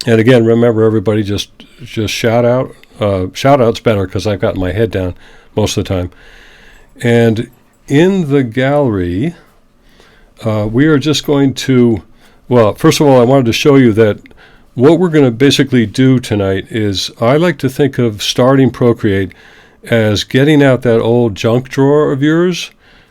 And again, remember, everybody, just shout out. Shout out's better because I've got my head down most of the time. And in the gallery, we are just going to, well, first of all, I wanted to show you that what we're going to basically do tonight is, I like to think of starting Procreate as getting out that old junk drawer of yours,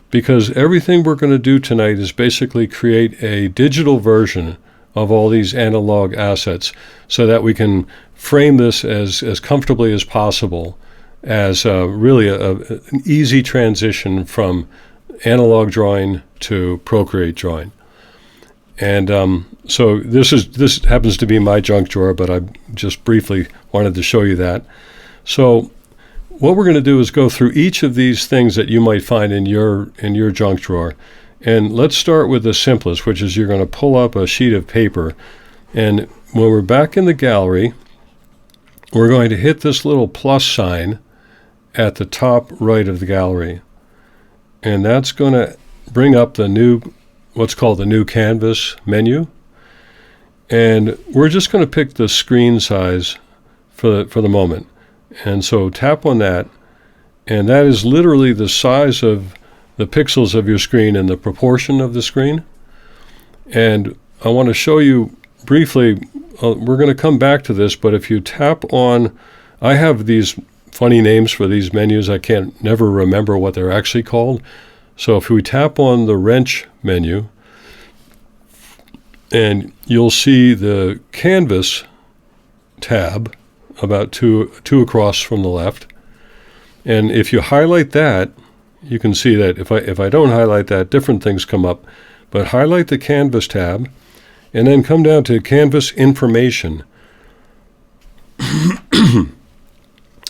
because everything we're going to do tonight is basically create a digital version of all these analog assets so that we can frame this as comfortably as possible as really an easy transition from analog drawing to Procreate drawing. And so this happens to be my junk drawer, but I just briefly wanted to show you that. So what we're going to do is go through each of these things that you might find in your junk drawer. And let's start with the simplest, which is you're going to pull up a sheet of paper. And when we're back in the gallery, we're going to hit this little plus sign at the top right of the gallery. And that's going to bring up the new, what's called the new canvas menu. And we're just going to pick the screen size for the moment. And so tap on that, and that is literally the size of the pixels of your screen and the proportion of the screen. And I want to show you briefly, we're going to come back to this, but if you tap on, I have these funny names for these menus. I can't never remember what they're actually called. So if we tap on the wrench menu, and you'll see the canvas tab about two across from the left. And if you highlight that, you can see that if I don't highlight that, different things come up. But highlight the Canvas tab, and then come down to Canvas Information.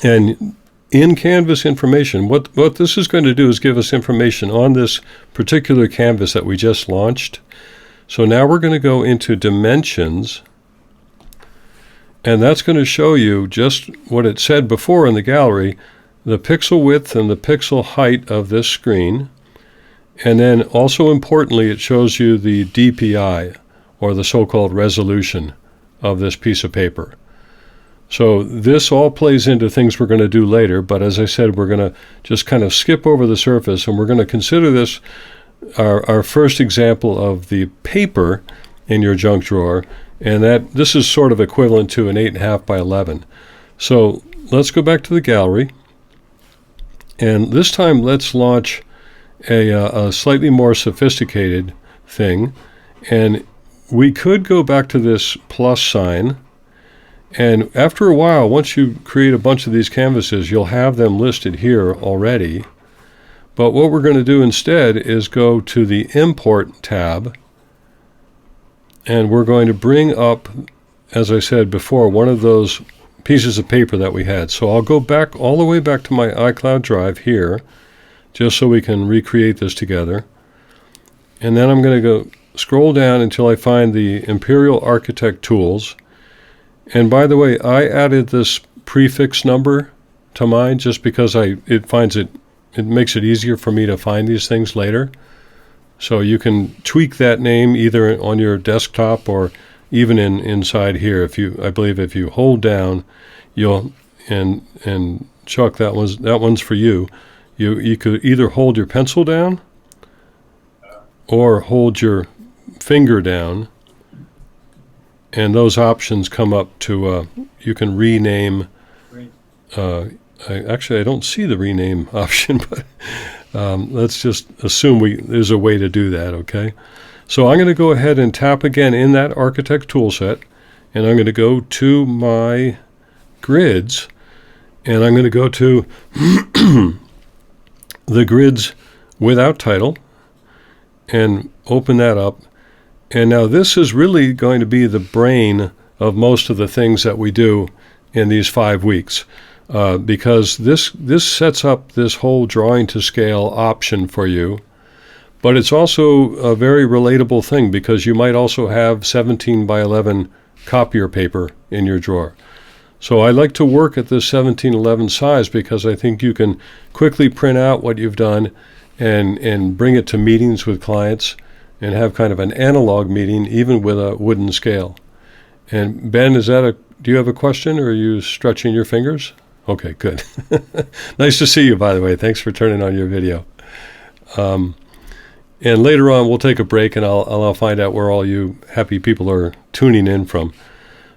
And in Canvas Information, what this is going to do is give us information on this particular canvas that we just launched. So now we're going to go into Dimensions, and that's going to show you just what it said before in the gallery, the pixel width and the pixel height of this screen. And then also importantly, it shows you the DPI, or the so-called resolution of this piece of paper. So this all plays into things we're going to do later, but as I said, we're going to just kind of skip over the surface, and we're going to consider this our first example of the paper in your junk drawer, and that this is sort of equivalent to an 8.5 by 11. So let's go back to the gallery. And this time, let's launch a slightly more sophisticated thing. And we could go back to this plus sign. And after a while, once you create a bunch of these canvases, you'll have them listed here already. But what we're going to do instead is go to the Import tab. And we're going to bring up, as I said before, one of those pieces of paper that we had. So I'll go back all the way back to my iCloud drive here, just so we can recreate this together. And then I'm going to go scroll down until I find the Imperial Architect Tools. And by the way, I added this prefix number to mine just because it makes it easier for me to find these things later. So you can tweak that name either on your desktop or even inside here. I believe if you hold down, and Chuck, that one's for you. You could either hold your pencil down or hold your finger down, and those options come up to you can rename. I don't see the rename option, but let's just assume there's a way to do that. Okay. So I'm going to go ahead and tap again in that Architect toolset, and I'm going to go to my grids, and I'm going to go to the grids without title and open that up. And now this is really going to be the brain of most of the things that we do in these 5 weeks, because this sets up this whole drawing to scale option for you. But it's also a very relatable thing because you might also have 17 by 11 copier paper in your drawer. So I like to work at this 1711 size because I think you can quickly print out what you've done and bring it to meetings with clients and have kind of an analog meeting even with a wooden scale. And Ben, do you have a question, or are you stretching your fingers? Okay, good. Nice to see you, by the way. Thanks for turning on your video. And later on, we'll take a break, and I'll find out where all you happy people are tuning in from.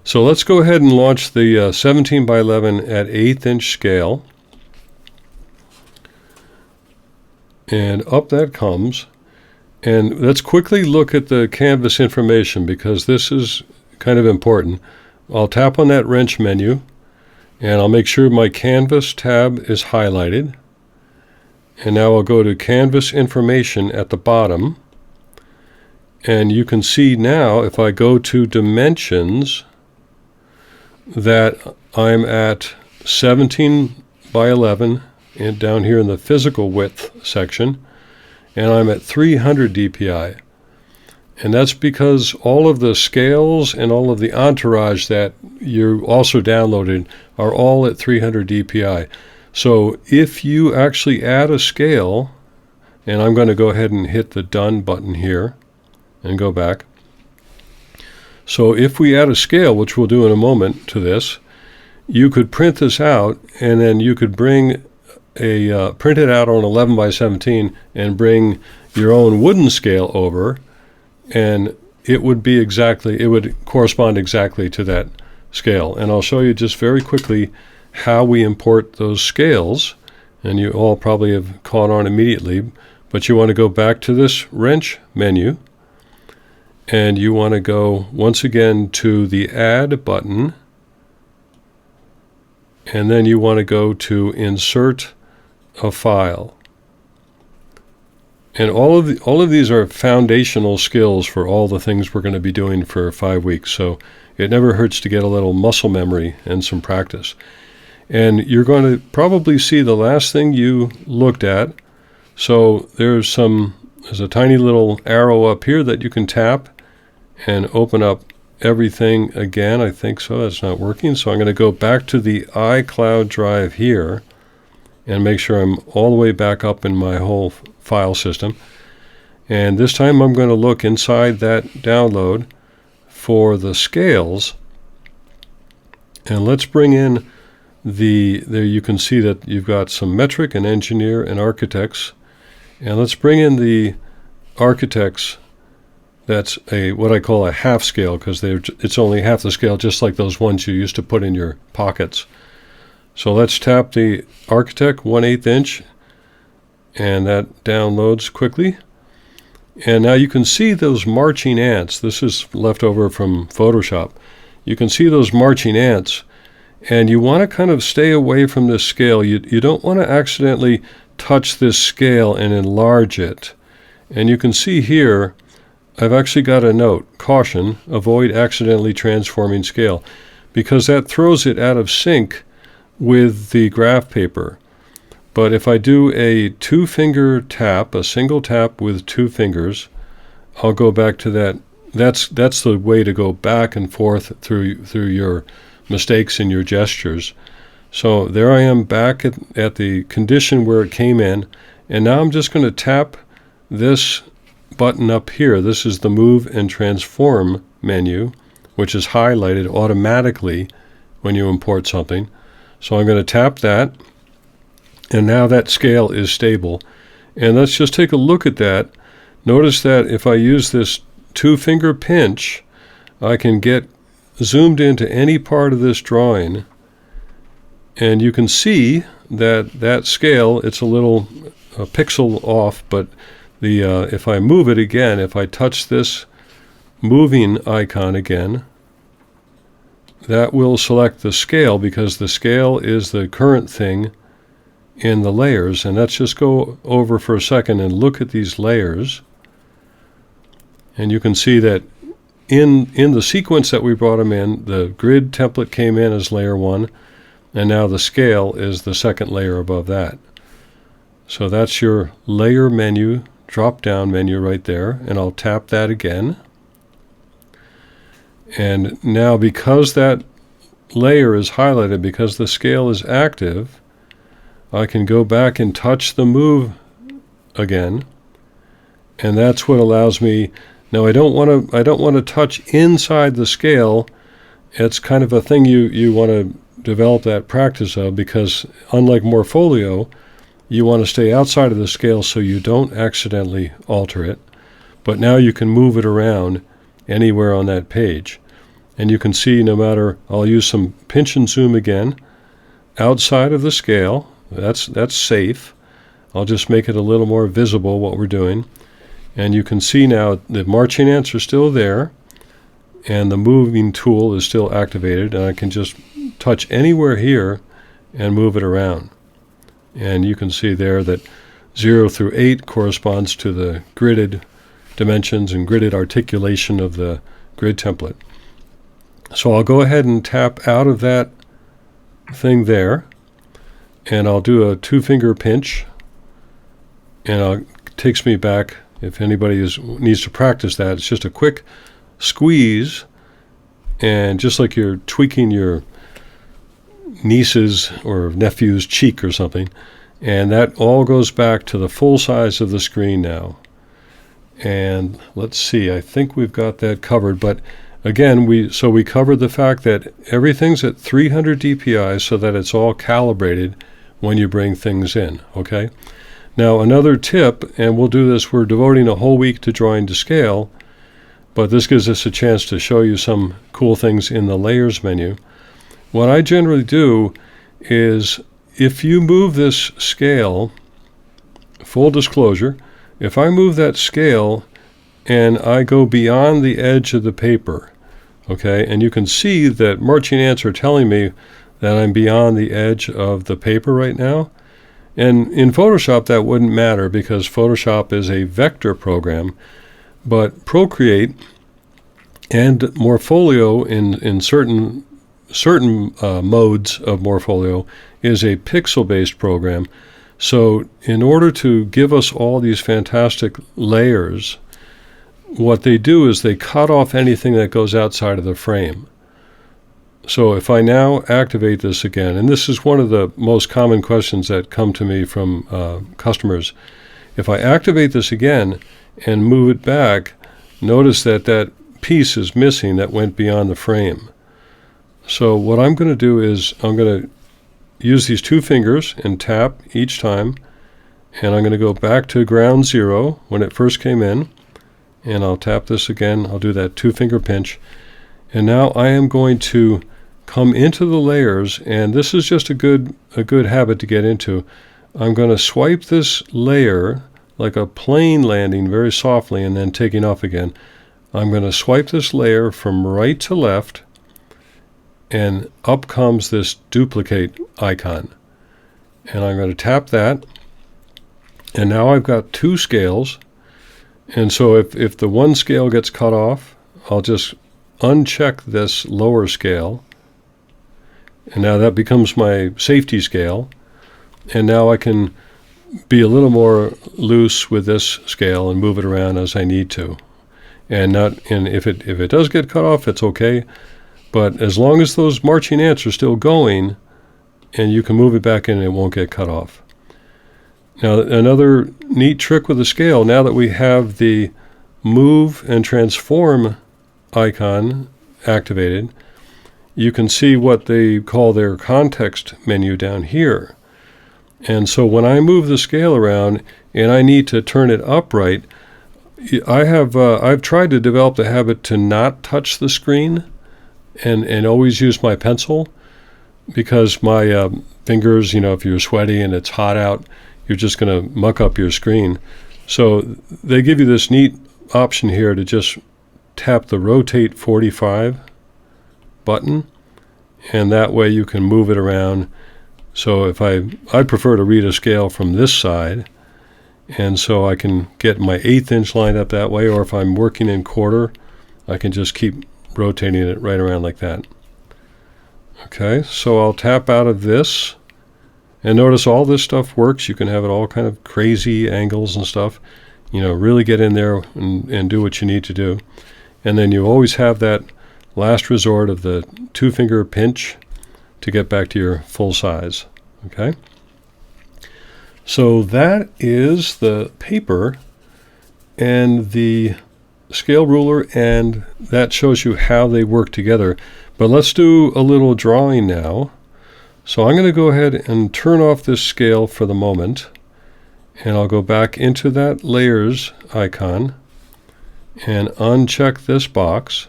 So let's go ahead and launch the 17 by 11 at 1/8 inch scale. And up that comes. And let's quickly look at the canvas information, because this is kind of important. I'll tap on that wrench menu, and I'll make sure my canvas tab is highlighted. And now I'll go to canvas information at the bottom. And you can see now, if I go to dimensions, that I'm at 17 by 11 and down here in the physical width section, and I'm at 300 dpi. And that's because all of the scales and all of the entourage that you also downloaded are all at 300 dpi. So if you actually add a scale, and I'm going to go ahead and hit the done button here and go back. So if we add a scale, which we'll do in a moment to this, you could print this out, and then you could bring print it out on 11 by 17 and bring your own wooden scale over, and it would correspond exactly to that scale. And I'll show you just very quickly how we import those scales, and you all probably have caught on immediately, but you want to go back to this wrench menu, and you want to go once again to the add button, and then you want to go to insert a file. And all of these are foundational skills for all the things we're going to be doing for 5 weeks, so it never hurts to get a little muscle memory and some practice. And you're going to probably see the last thing you looked at. So there's a tiny little arrow up here that you can tap and open up everything again. I think so. That's not working. So I'm going to go back to the iCloud drive here and make sure I'm all the way back up in my whole file system. And this time I'm going to look inside that download for the scales. And let's bring in there you can see that you've got some metric and engineer and architects. And let's bring in the architects. That's what I call a half scale, because it's only half the scale, just like those ones you used to put in your pockets. So let's tap the architect 1/8 inch, and that downloads quickly. And now you can see those marching ants. This is left over from Photoshop. You can see those marching ants, and you want to kind of stay away from this scale. You don't want to accidentally touch this scale and enlarge it. And you can see here, I've actually got a note, caution, avoid accidentally transforming scale, because that throws it out of sync with the graph paper. But if I do a 2-finger tap, a single tap with 2 fingers, I'll go back to that. That's the way to go back and forth through your mistakes in your gestures. So there I am back at the condition where it came in, and now I'm just going to tap this button up here. This is the Move and Transform menu, which is highlighted automatically when you import something. So I'm going to tap that, and now that scale is stable. And let's just take a look at that. Notice that if I use this 2-finger pinch, I can get zoomed into any part of this drawing, and you can see that scale, it's a little pixel off, but if I move it again, if I touch this moving icon again, that will select the scale, because the scale is the current thing in the layers. And let's just go over for a second and look at these layers. And you can see that in the sequence that we brought them in, the grid template came in as layer 1, and now the scale is the second layer above that. So that's your layer menu, drop-down menu right there, and I'll tap that again. And now, because that layer is highlighted, because the scale is active, I can go back and touch the move again, and that's what allows me. Now I don't want to touch inside the scale, it's kind of a thing you want to develop that practice of, because unlike Morpholio, you want to stay outside of the scale so you don't accidentally alter it. But now you can move it around anywhere on that page. And you can see no matter, I'll use some pinch and zoom again, outside of the scale. That's safe. I'll just make it a little more visible what we're doing. And you can see now the marching ants are still there, and the moving tool is still activated, and I can just touch anywhere here and move it around. And you can see there that 0 through 8 corresponds to the gridded dimensions and gridded articulation of the grid template. So I'll go ahead and tap out of that thing there, and I'll do a 2-finger pinch, and it takes me back. If anybody needs to practice that, it's just a quick squeeze, and just like you're tweaking your niece's or nephew's cheek or something, and that all goes back to the full size of the screen now. And let's see, I think we've got that covered. But again, we covered the fact that everything's at 300 dpi so that it's all calibrated when you bring things in. Okay. Now another tip, and we'll do this, we're devoting a whole week to drawing to scale, but this gives us a chance to show you some cool things in the layers menu. What I generally do is, if you move this scale, full disclosure, if I move that scale and I go beyond the edge of the paper, okay, and you can see that marching ants are telling me that I'm beyond the edge of the paper right now. And in Photoshop that wouldn't matter, because Photoshop is a vector program, but Procreate and Morpholio in certain modes of Morpholio is a pixel-based program. So in order to give us all these fantastic layers, what they do is they cut off anything that goes outside of the frame. So if I now activate this again, and this is one of the most common questions that come to me from customers, if I activate this again and move it back, notice that that piece is missing that went beyond the frame. So what I'm going to do is I'm going to use these 2 fingers and tap each time, and I'm going to go back to ground 0 when it first came in, and I'll tap this again. I'll do that 2-finger pinch, and now I am going to come into the layers, and this is just a good habit to get into. I'm going to swipe this layer like a plane landing very softly and then taking off again. I'm going to swipe this layer from right to left, and up comes this duplicate icon. And I'm going to tap that, and now I've got 2 scales. And so if the one scale gets cut off, I'll just uncheck this lower scale, and now that becomes my safety scale. And now I can be a little more loose with this scale and move it around as I need to. And if it does get cut off, it's okay. But as long as those marching ants are still going, and you can move it back in, it won't get cut off. Now another neat trick with the scale, now that we have the move and transform icon activated, you can see what they call their context menu down here. And so when I move the scale around and I need to turn it upright, I've tried to develop the habit to not touch the screen and always use my pencil, because my fingers, if you're sweaty and it's hot out, you're just going to muck up your screen. So they give you this neat option here to just tap the rotate 45 button, and that way you can move it around. So if I prefer to read a scale from this side, and so I can get my 1/8 inch lined up that way, or if I'm working in quarter, I can just keep rotating it right around like that. Okay, so I'll tap out of this, and notice all this stuff works. You can have it all kind of crazy angles and stuff, really get in there and do what you need to do. And then you always have that last resort of the 2-finger pinch to get back to your full size. Okay, so that is the paper and the scale ruler, and that shows you how they work together. But let's do a little drawing now. So I'm going to go ahead and turn off this scale for the moment. And I'll go back into that layers icon and uncheck this box.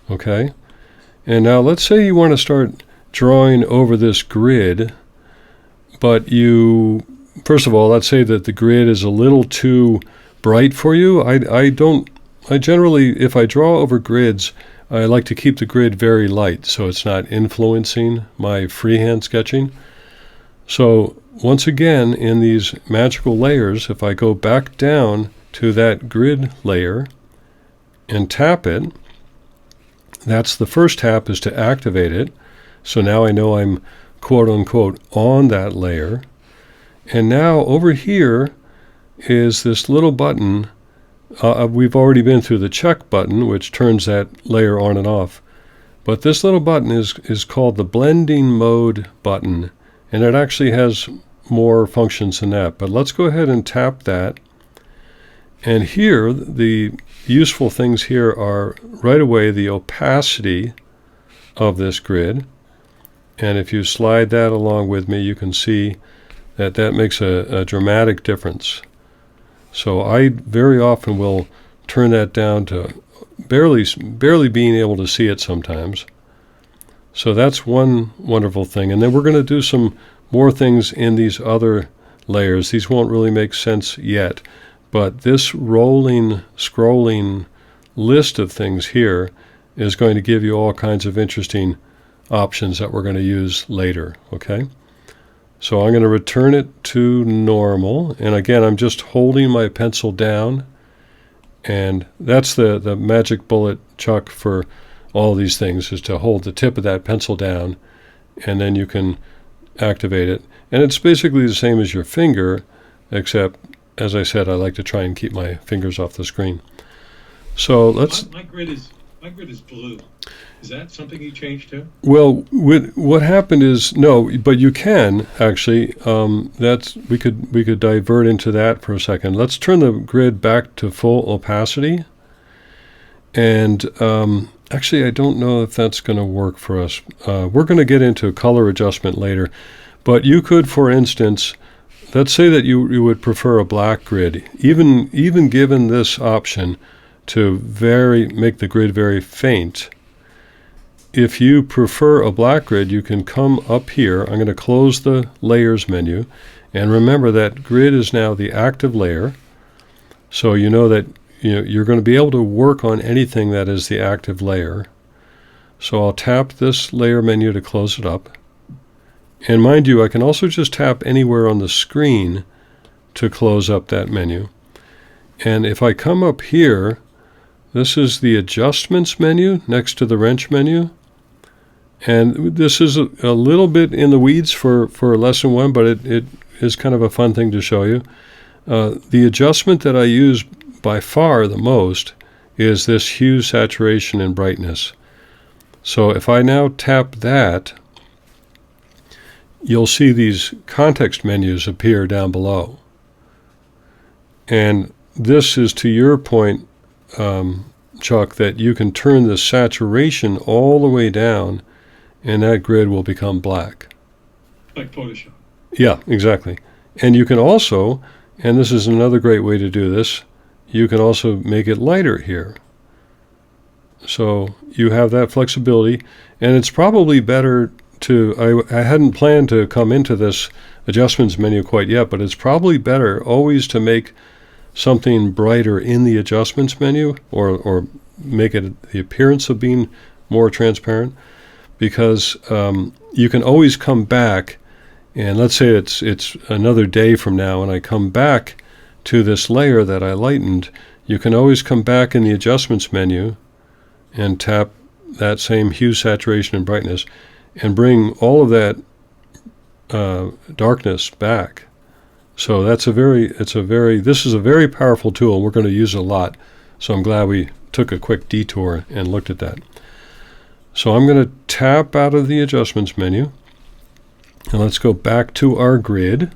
Okay. And now let's say you want to start drawing over this grid, but first of all, let's say that the grid is a little too bright for you. I generally, if I draw over grids, I like to keep the grid very light so it's not influencing my freehand sketching. So once again, in these magical layers, if I go back down to that grid layer and tap it, that's the first tap is to activate it. So now I know I'm quote unquote on that layer. And now over here is this little button. We've already been through the check button, which turns that layer on and off. But this little button is called the blending mode button. And it actually has more functions than that. But let's go ahead and tap that. And here, the useful things here are right away the opacity of this grid. And if you slide that along with me, you can see that that makes a dramatic difference. So I very often will turn that down to barely being able to see it sometimes. So that's one wonderful thing. And then we're going to do some more things in these other layers. These won't really make sense yet. But this rolling, scrolling list of things here is going to give you all kinds of interesting options that we're going to use later. Okay? So I'm going to return it to normal. And again, I'm just holding my pencil down. And that's the magic bullet, Chuck, for all these things, is to hold the tip of that pencil down, and then you can activate it. And it's basically the same as your finger, except, as I said, I like to try and keep my fingers off the screen. So let's... My grid is blue. Is that something you changed to? Well, what happened is, no, but you can actually. We could divert into that for a second. Let's turn the grid back to full opacity. And actually, I don't know if that's going to work for us. We're going to get into color adjustment later. But you could, for instance, let's say that you would prefer a black grid, even given this option to make the grid very faint. If you prefer a black grid, you can come up here. I'm going to close the layers menu, and remember that grid is now the active layer. So you know that you're going to be able to work on anything that is the active layer. So I'll tap this layer menu to close it up. And mind you, I can also just tap anywhere on the screen to close up that menu. And if I come up here, this is the adjustments menu next to the wrench menu. And this is a little bit in the weeds for lesson 1, but it is kind of a fun thing to show you. The adjustment that I use by far the most is this hue, saturation, and brightness. So if I now tap that, you'll see these context menus appear down below. And this is to your point, Chuck, that you can turn the saturation all the way down, and that grid will become black. Like Photoshop. Yeah, exactly. And you can also, and this is another great way to do this, you can also make it lighter here. So you have that flexibility, and it's probably better to, I hadn't planned to come into this adjustments menu quite yet, but it's probably better always to make something brighter in the adjustments menu, or make it the appearance of being more transparent, because you can always come back, and let's say it's another day from now, and I come back to this layer that I lightened. You can always come back in the adjustments menu and tap that same hue, saturation, and brightness, and bring all of that darkness back. So this is a very powerful tool, and we're going to use it a lot. So I'm glad we took a quick detour and looked at that. So I'm going to tap out of the adjustments menu, and let's go back to our grid,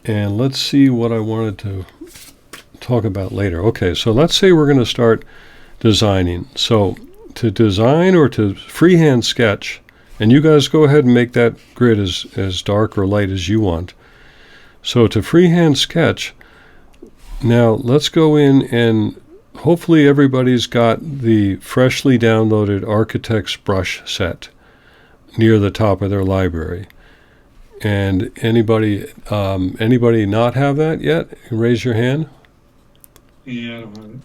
and let's see what I wanted to talk about later. Okay, so let's say we're going to start designing. So design or to freehand sketch, and you guys go ahead and make that grid as dark or light as you want. So to freehand sketch, now let's go in, and hopefully everybody's got the freshly downloaded Architect's brush set near the top of their library. And anybody not have that yet? Raise your hand. Yeah, I don't have it.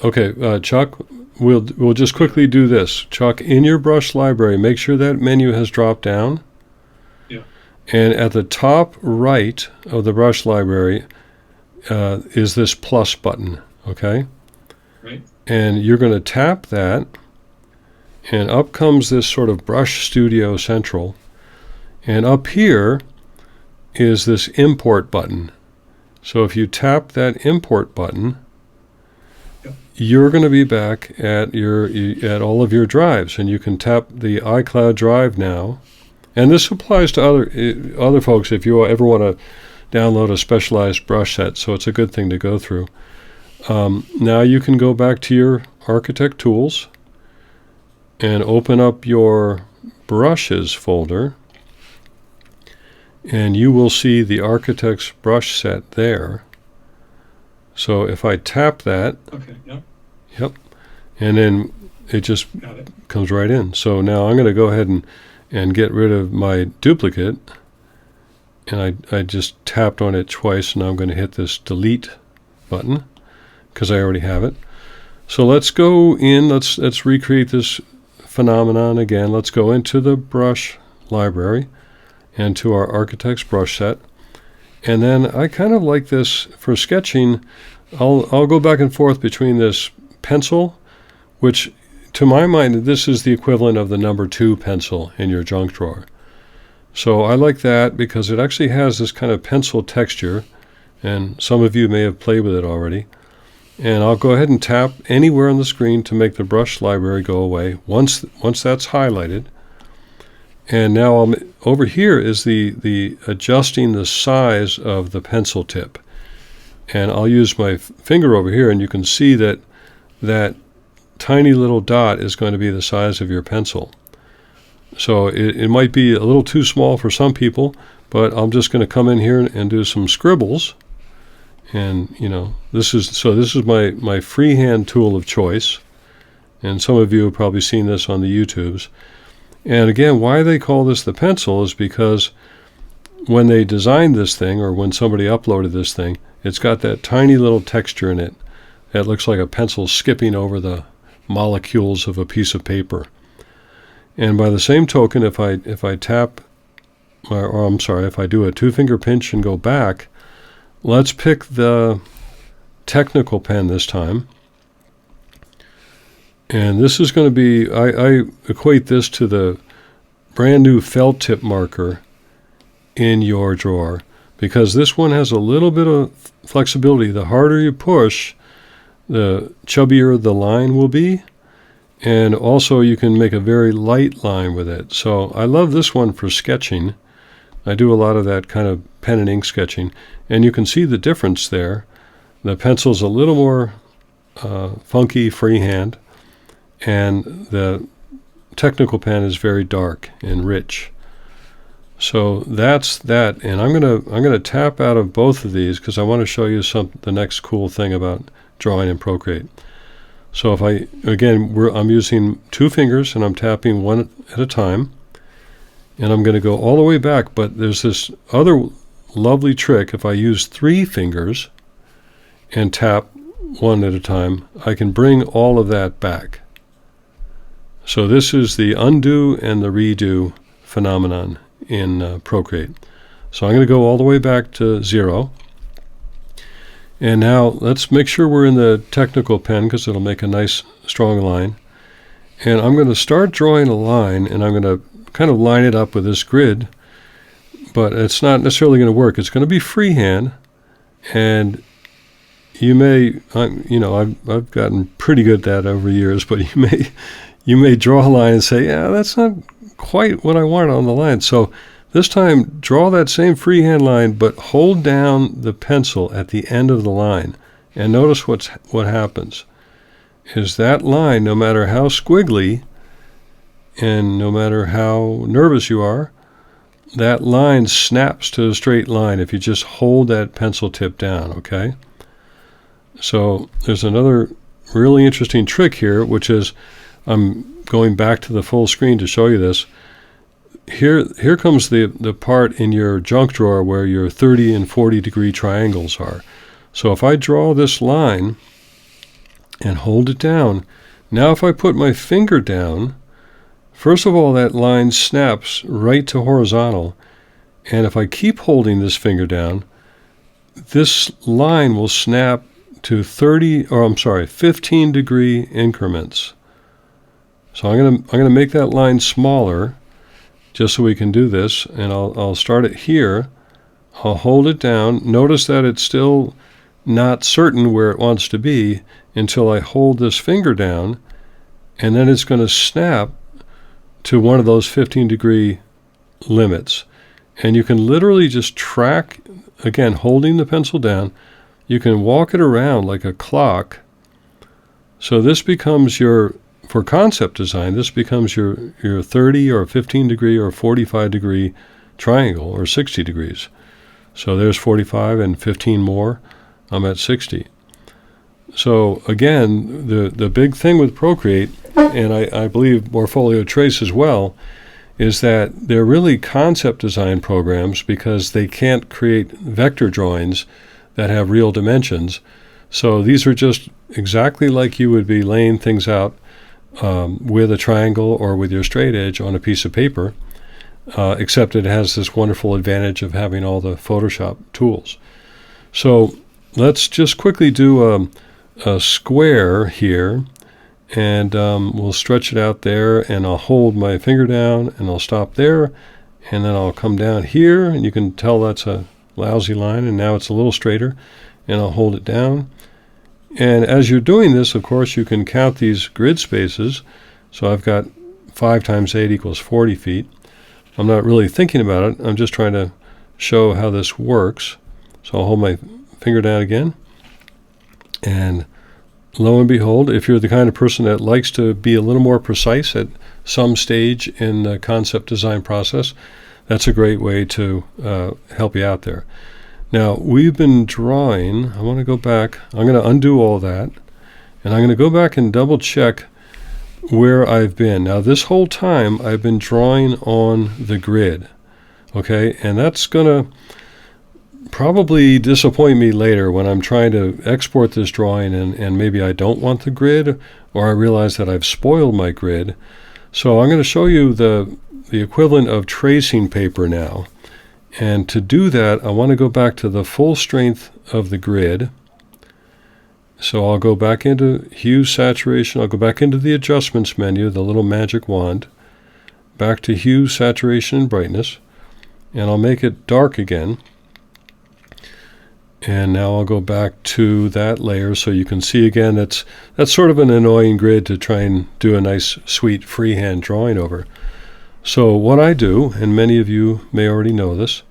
Okay, Chuck, we'll just quickly do this. Chuck, in your brush library, make sure that menu has dropped down. Yeah. And at the top right of the brush library is this plus button, okay? Right. And you're going to tap that, and up comes this sort of Brush Studio Central. And up here is this import button. So if you tap that import button, you're going to be back at all of your drives, and you can tap the iCloud drive now. And this applies to other folks if you ever want to download a specialized brush set, so it's a good thing to go through. Now you can go back to your Architect Tools and open up your Brushes folder, and you will see the Architect's brush set there. So if I tap that, Okay, yep, and then it just comes right in. So now I'm going to go ahead and get rid of my duplicate, and I just tapped on it twice, and now I'm going to hit this delete button because I already have it. So let's go in, let's recreate this phenomenon again. Let's go into the brush library and to our Architect's brush set. And then I kind of like this for sketching. I'll go back and forth between this pencil, which to my mind, this is the equivalent of the number 2 pencil in your junk drawer. So I like that because it actually has this kind of pencil texture, and some of you may have played with it already. And I'll go ahead and tap anywhere on the screen to make the brush library go away once that's highlighted. And now over here is the adjusting the size of the pencil tip. And I'll use my finger over here, and you can see that that tiny little dot is going to be the size of your pencil. So it might be a little too small for some people, but I'm just going to come in here and do some scribbles. And this is my freehand tool of choice. And some of you have probably seen this on the YouTubes. And again, why they call this the pencil is because when they designed this thing, or when somebody uploaded this thing, it's got that tiny little texture in it that looks like a pencil skipping over the molecules of a piece of paper. And by the same token, if I tap, or I'm sorry, if I do a 2-finger pinch and go back, let's pick the technical pen this time. And this is going to be, I equate this to the brand new felt tip marker in your drawer, because this one has a little bit of flexibility. The harder you push, the chubbier the line will be. And also you can make a very light line with it. So I love this one for sketching. I do a lot of that kind of pen and ink sketching. And you can see the difference there. The pencil's a little more funky freehand, and the technical pen is very dark and rich. So that's that. And I'm gonna tap out of both of these because I want to show you the next cool thing about drawing in Procreate. So if I'm using 2 fingers and I'm tapping one at a time, and I'm going to go all the way back, but there's this other lovely trick. If I use 3 fingers and tap one at a time, I can bring all of that back. So this is the undo and the redo phenomenon in Procreate. So I'm going to go all the way back to 0. And now let's make sure we're in the technical pen because it'll make a nice strong line. And I'm going to start drawing a line, and I'm going to kind of line it up with this grid, but it's not necessarily going to work. It's going to be freehand, and you may, I've gotten pretty good at that over years, but you may draw a line and say, yeah, that's not quite what I want on the line. So this time, draw that same freehand line, but hold down the pencil at the end of the line, and notice what happens. is that line, no matter how squiggly and no matter how nervous you are, that line snaps to a straight line if you just hold that pencil tip down, okay? So there's another really interesting trick here, which is, I'm going back to the full screen to show you this. Here comes the part in your junk drawer where your 30 and 40 degree triangles are. So if I draw this line and hold it down, now if I put my finger down, first of all, that line snaps right to horizontal. And if I keep holding this finger down, this line will snap to 15 degree increments. So I'm going to make that line smaller just so we can do this. And I'll start it here. I'll hold it down. Notice that it's still not certain where it wants to be until I hold this finger down. And then it's going to snap to one of those 15 degree limits. And you can literally just track, again, holding the pencil down, you can walk it around like a clock. So this becomes for concept design, this becomes your 30 or 15 degree or 45 degree triangle, or 60 degrees. So there's 45 and 15 more, I'm at 60. So again, the big thing with Procreate, and I believe Morpholio Trace as well, is that they're really concept design programs because they can't create vector drawings that have real dimensions. So these are just exactly like you would be laying things out with a triangle or with your straight edge on a piece of paper, except it has this wonderful advantage of having all the Photoshop tools. So let's just quickly do a square here, and we'll stretch it out there, and I'll hold my finger down and I'll stop there, and then I'll come down here, and you can tell that's a lousy line, and now it's a little straighter, and I'll hold it down. And as you're doing this, of course, you can count these grid spaces. So I've got 5 times 8 equals 40 feet. I'm not really thinking about it. I'm just trying to show how this works. So I'll hold my finger down again, and lo and behold, if you're the kind of person that likes to be a little more precise at some stage in the concept design process, that's a great way to help you out there. Now, we've been drawing. I want to go back. I'm going to undo all that, and I'm going to go back and double check where I've been. Now, this whole time, I've been drawing on the grid, okay? And that's going to probably disappoint me later when I'm trying to export this drawing and maybe I don't want the grid, or I realize that I've spoiled my grid. So I'm going to show you the equivalent of tracing paper now. And to do that, I want to go back to the full strength of the grid. So I'll go back into hue, saturation. I'll go back into the adjustments menu, the little magic wand, back to hue, saturation, and brightness. And I'll make it dark again. And now I'll go back to that layer so you can see again that's sort of an annoying grid to try and do a nice, sweet freehand drawing over. So what I do, and many of you may already know this,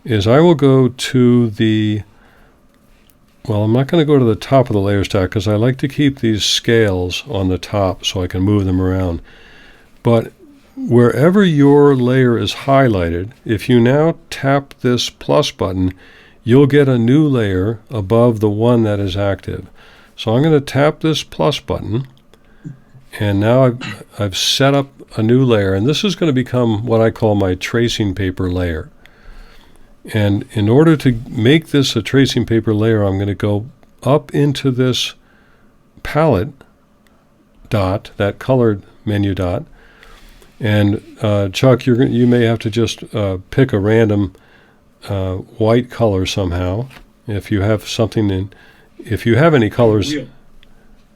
is I will go to the, well, I'm not going to go to the top of the layer stack because I like to keep these scales on the top so I can move them around. But wherever your layer is highlighted, if you now tap this plus button, you'll get a new layer above the one that is active. So I'm going to tap this plus button, and now I've set up a new layer, and this is going to become what I call my tracing paper layer. And in order to make this a tracing paper layer, I'm going to go up into this palette dot, that colored menu dot, and Chuck, you may have to just pick a random white color somehow. If you have something if you have any colors. I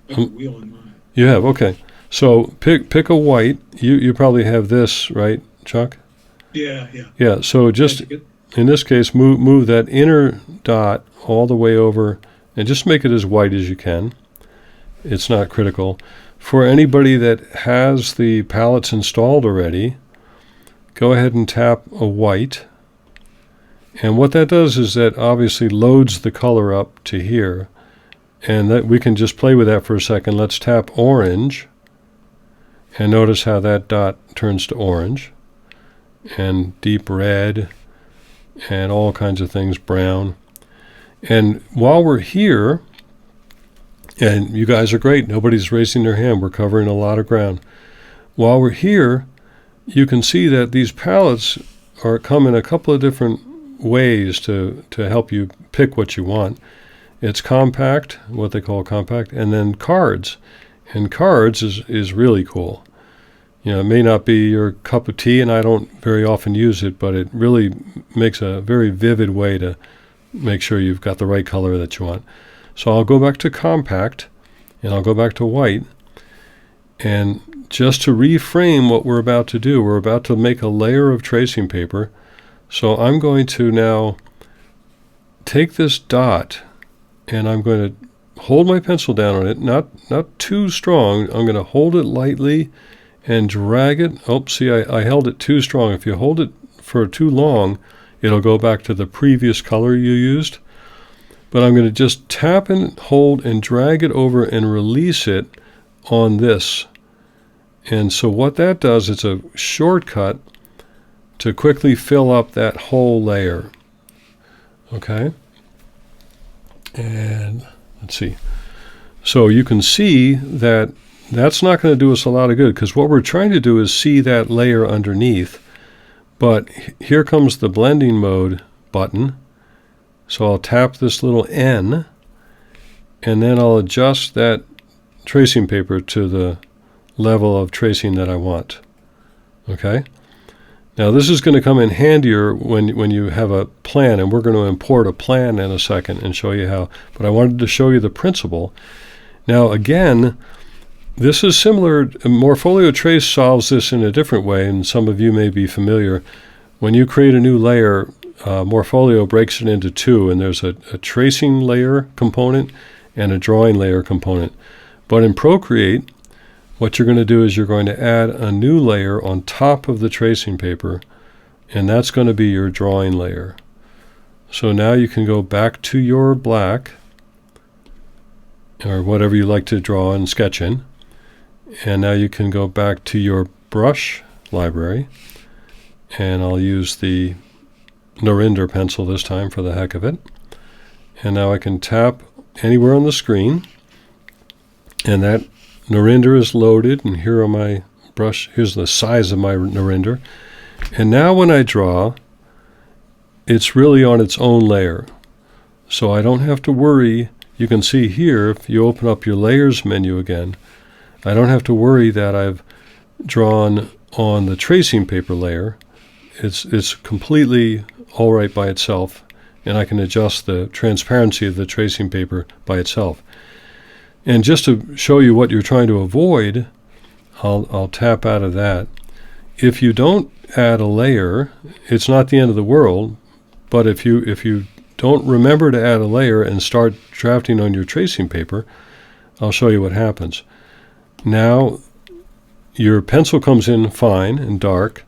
have a wheel in mine. You have, okay. So pick a white. You probably have this, right, Chuck? Yeah. Yeah, so just in this case, move that inner dot all the way over and just make it as white as you can. It's not critical. For anybody that has the palettes installed already, go ahead and tap a white. And what that does is that obviously loads the color up to here. And that we can just play with that for a second. Let's tap orange, and notice how that dot turns to orange, and deep red, and all kinds of things, brown. And while we're here, and you guys are great, nobody's raising their hand, we're covering a lot of ground. While we're here, you can see that these palettes come in a couple of different ways to help you pick what you want. It's compact, what they call compact, and then cards. And cards is really cool. It may not be your cup of tea, and I don't very often use it, but it really makes a very vivid way to make sure you've got the right color that you want. So I'll go back to compact, and I'll go back to white. And just to reframe what we're about to do, we're about to make a layer of tracing paper. So I'm going to now take this dot, and I'm going to hold my pencil down on it, not too strong. I'm going to hold it lightly and drag it. Oh, see, I held it too strong. If you hold it for too long, it'll go back to the previous color you used. But I'm going to just tap and hold and drag it over and release it on this. And so what that does, it's a shortcut to quickly fill up that whole layer. Okay? And let's see. So you can see that that's not going to do us a lot of good, because what we're trying to do is see that layer underneath. But here comes the blending mode button. So I'll tap this little N, and then I'll adjust that tracing paper to the level of tracing that I want. Okay? Now this is going to come in handier when you have a plan, and we're going to import a plan in a second and show you how. But I wanted to show you the principle. Now again, this is similar. Morpholio Trace solves this in a different way, and some of you may be familiar. When you create a new layer, Morpholio breaks it into two, and there's a tracing layer component and a drawing layer component. But in Procreate, what you're going to do is you're going to add a new layer on top of the tracing paper, and that's going to be your drawing layer. So now you can go back to your black, or whatever you like to draw and sketch in, and now you can go back to your brush library, and I'll use the Narinder pencil this time for the heck of it. And now I can tap anywhere on the screen, and that Narinder is loaded, and here are my brush. Here's the size of my Narinder. And now when I draw, it's really on its own layer. So I don't have to worry. You can see here, if you open up your layers menu again, I don't have to worry that I've drawn on the tracing paper layer. It's completely all right by itself, and I can adjust the transparency of the tracing paper by itself. And just to show you what you're trying to avoid, I'll tap out of that. If you don't add a layer, it's not the end of the world, but if you don't remember to add a layer and start drafting on your tracing paper, I'll show you what happens. Now your pencil comes in fine and dark,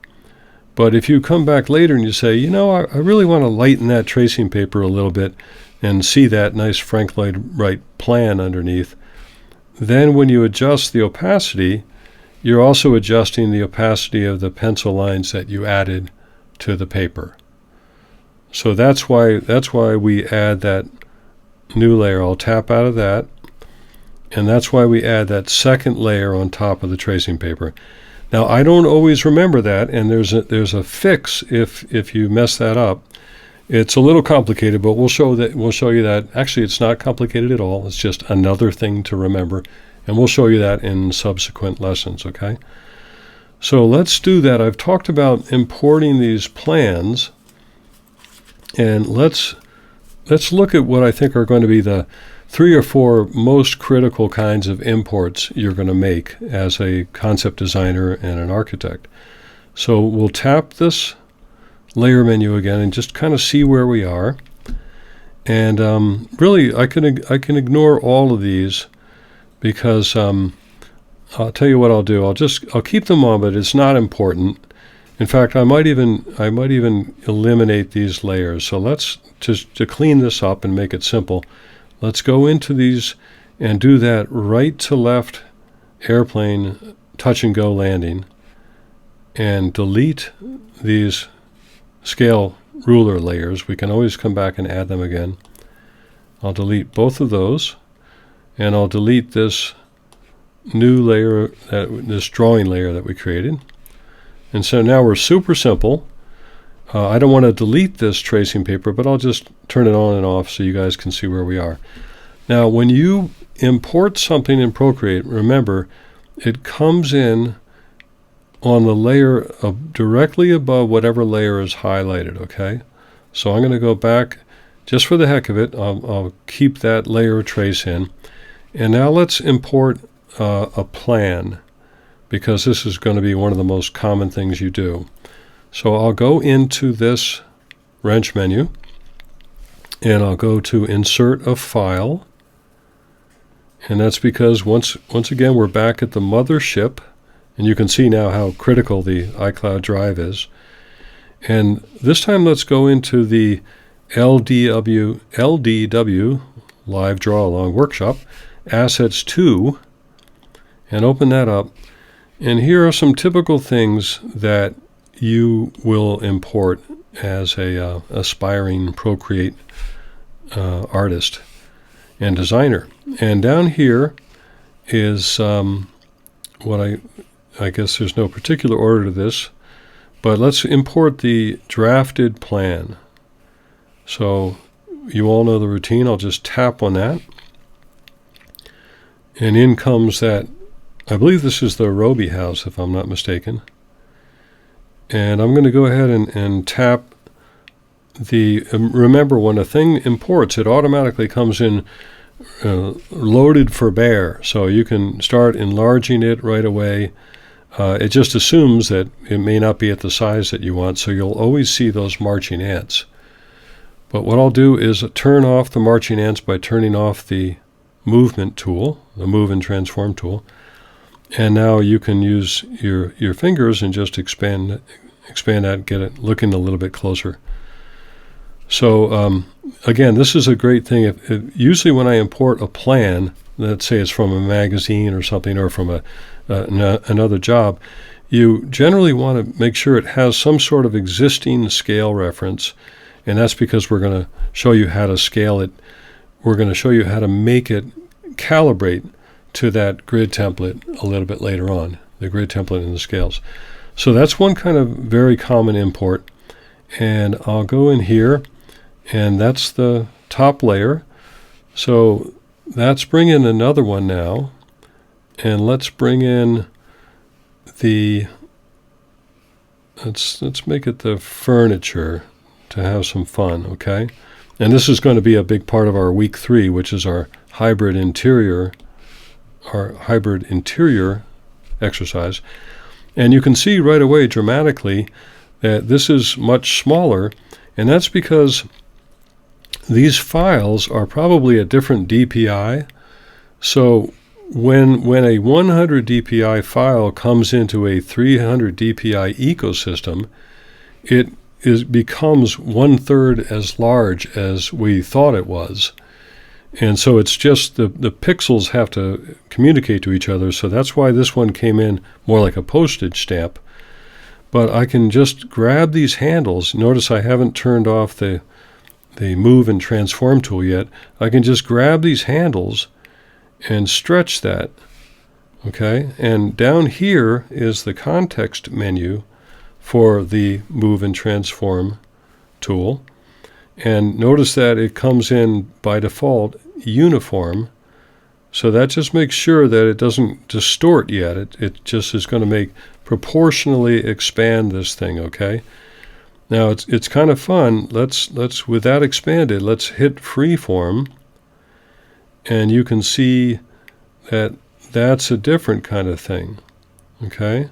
but if you come back later and you say, I really want to lighten that tracing paper a little bit and see that nice Frank Lloyd Wright plan underneath, then when you adjust the opacity, you're also adjusting the opacity of the pencil lines that you added to the paper. So that's why we add that new layer. I'll tap out of that, and that's why we add that second layer on top of the tracing paper. Now I don't always remember that, and there's a fix if you mess that up. It's a little complicated, but we'll show you that. Actually, it's not complicated at all. It's just another thing to remember, and we'll show you that in subsequent lessons, okay? So let's do that. I've talked about importing these plans, and let's look at what I think are going to be the 3 or 4 most critical kinds of imports you're going to make as a concept designer and an architect. So we'll tap this layer menu again and just kind of see where we are. And really, I can ignore all of these because I'll tell you what I'll do. I'll keep them on, but it's not important. In fact, I might even eliminate these layers. So let's just to clean this up and make it simple. let's go into these and do that right to left airplane touch and go landing and delete these scale ruler layers. We can always come back and add them again. I'll delete both of those, and I'll delete this new layer, this drawing layer that we created. And so now we're super simple. I don't want to delete this tracing paper, but I'll just turn it on and off so you guys can see where we are. Now, when you import something in Procreate, remember, it comes in on the layer directly above whatever layer is highlighted, okay? So I'm going to go back just for the heck of it. I'll keep that layer of trace in. And now let's import a plan, because this is going to be one of the most common things you do. So I'll go into this wrench menu, and I'll go to Insert a File. And that's because once again we're back at the mothership, and you can see now how critical the iCloud drive is. And this time let's go into the LDW Live Draw Along Workshop, Assets 2, and open that up. And here are some typical things that you will import as a aspiring Procreate artist and designer. And down here is what I guess there's no particular order to this, but let's import the drafted plan. So you all know the routine. I'll just tap on that, and in comes that, I believe this is the Roby house if I'm not mistaken. And I'm going to go ahead and tap the, remember when a thing imports, it automatically comes in loaded for bear, so you can start enlarging it right away. It just assumes that it may not be at the size that you want, so you'll always see those marching ants. But what I'll do is turn off the marching ants by turning off the movement tool, the move and transform tool. And now you can use your fingers and just expand that, get it looking a little bit closer. So again, this is a great thing. Usually when I import a plan, let's say it's from a magazine or something, or from another job, you generally want to make sure it has some sort of existing scale reference, and that's because we're going to show you how to scale it. We're going to show you how to make it calibrate to that grid template a little bit later on, the grid template and the scales. So that's one kind of very common import. And I'll go in here, and that's the top layer. So let's bring in another one now, and let's bring in the, let's make it the furniture to have some fun, okay? And this is going to be a big part of our week 3, which is our hybrid interior exercise. And you can see right away dramatically that this is much smaller, and that's because these files are probably a different DPI. So when a 100 DPI file comes into a 300 DPI ecosystem, it becomes 1/3 as large as we thought it was. And so it's just the pixels have to communicate to each other. So that's why this one came in more like a postage stamp. But I can just grab these handles. Notice I haven't turned off the move and transform tool yet. I can just grab these handles and stretch that. Okay, and down here is the context menu for the move and transform tool. And notice that it comes in by default uniform. So that just makes sure that it doesn't distort yet. It just is going to make proportionally expand this thing, okay? Now it's kind of fun. Let's with that expanded, let's hit freeform, and you can see that that's a different kind of thing, okay?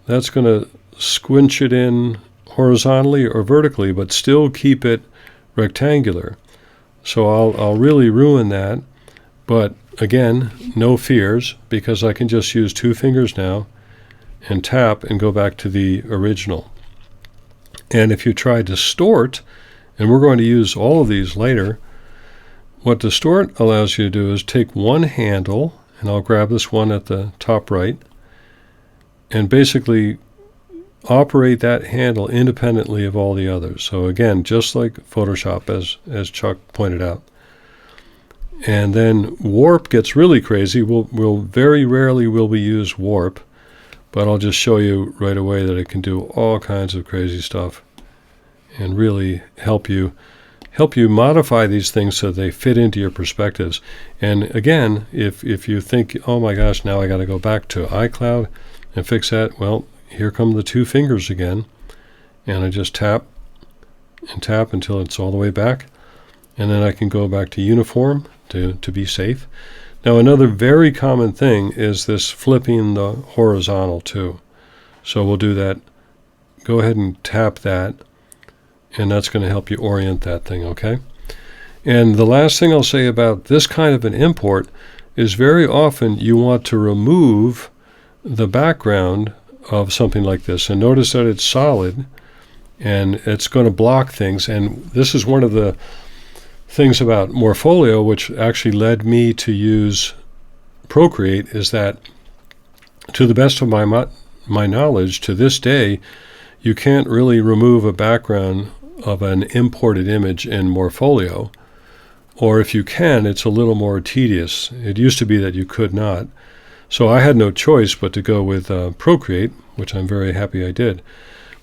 That's going to squinch it in horizontally or vertically, but still keep it rectangular. So I'll really ruin that, but again, no fears, because I can just use 2 fingers now and tap and go back to the original. And if you try distort, and we're going to use all of these later, what distort allows you to do is take one handle, and I'll grab this one at the top right, and basically operate that handle independently of all the others. So again, just like Photoshop, as Chuck pointed out. And then warp gets really crazy. We'll very rarely will we use warp, but I'll just show you right away that it can do all kinds of crazy stuff and really help you modify these things so they fit into your perspectives. And again, if you think, oh my gosh, now I got to go back to iCloud and fix that, well, here come the two fingers again, and I just tap and tap until it's all the way back, and then I can go back to uniform to be safe. Now another very common thing is this flipping the horizontal too. So we'll do that. Go ahead and tap that, and that's going to help you orient that thing, okay? And the last thing I'll say about this kind of an import is very often you want to remove the background of something like this. And notice that it's solid, and it's going to block things. And this is one of the things about Morpholio, which actually led me to use Procreate, is that to the best of my knowledge, to this day, you can't really remove a background of an imported image in Morpholio, or if you can, it's a little more tedious. It used to be that you could not. So I had no choice but to go with Procreate, which I'm very happy I did.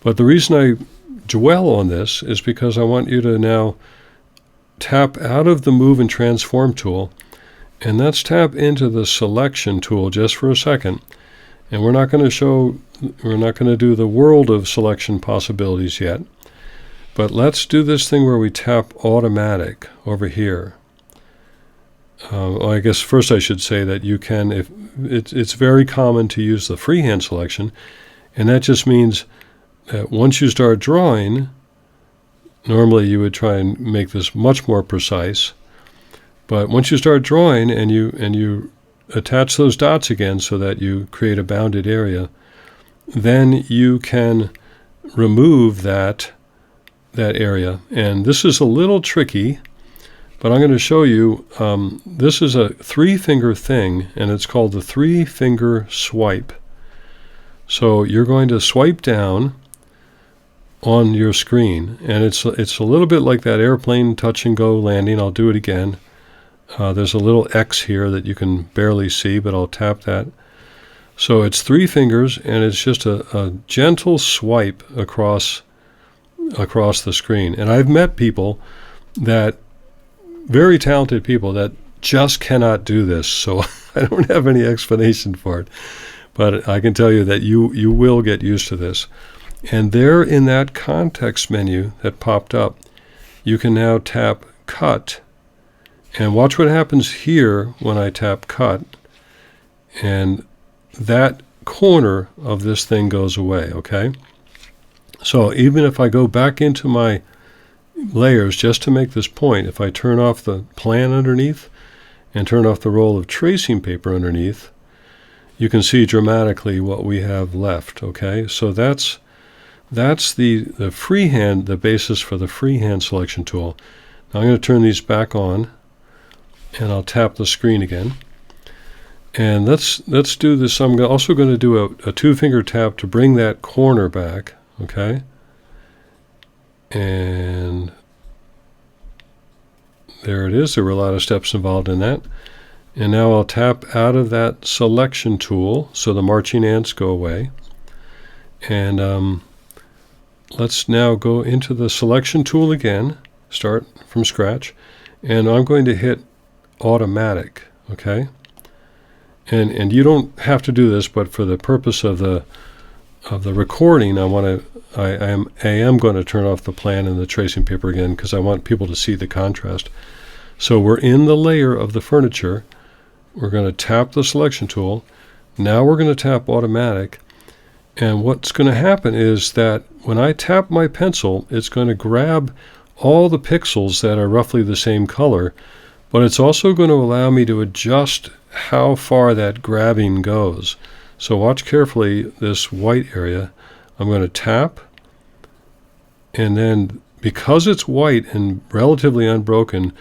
But the reason I dwell on this is because I want you to now tap out of the Move and Transform tool, and let's tap into the Selection tool just for a second. And we're not going to do the world of selection possibilities yet. But let's do this thing where we tap Automatic over here. I guess first I should say that you can, if it's very common to use the freehand selection, and that just means that once you start drawing, normally you would try and make this much more precise, but once you start drawing and you attach those dots again so that you create a bounded area, then you can remove that area. And this is a little tricky, but I'm going to show you. This is a 3-finger thing, and it's called the 3-finger swipe. So you're going to swipe down on your screen, and it's a little bit like that airplane touch and go landing. I'll do it again. There's a little X here that you can barely see, but I'll tap that. So it's 3 fingers, and it's just a gentle swipe across the screen. And I've met people very talented people that just cannot do this, so I don't have any explanation for it. But I can tell you that you will get used to this. And there in that context menu that popped up, you can now tap Cut. And watch what happens here when I tap Cut. And that corner of this thing goes away, okay? So even if I go back into my layers just to make this point, if I turn off the plan underneath and turn off the roll of tracing paper underneath, you can see dramatically what we have left, okay? So that's the freehand, the basis for the freehand selection tool. Now I'm going to turn these back on, and I'll tap the screen again. And let's do this. I'm also going to do a 2-finger tap to bring that corner back, okay? And there it is. There were a lot of steps involved in that. And now I'll tap out of that selection tool so the marching ants go away. And let's now go into the selection tool again, start from scratch, and I'm going to hit Automatic, okay? And you don't have to do this, but for the purpose of the recording, I am going to turn off the plan and the tracing paper again because I want people to see the contrast. So we're in the layer of the furniture. We're going to tap the selection tool. Now we're going to tap Automatic. And what's going to happen is that when I tap my pencil, it's going to grab all the pixels that are roughly the same color, but it's also going to allow me to adjust how far that grabbing goes. So watch carefully this white area. I'm going to tap, and then because it's white and relatively unbroken,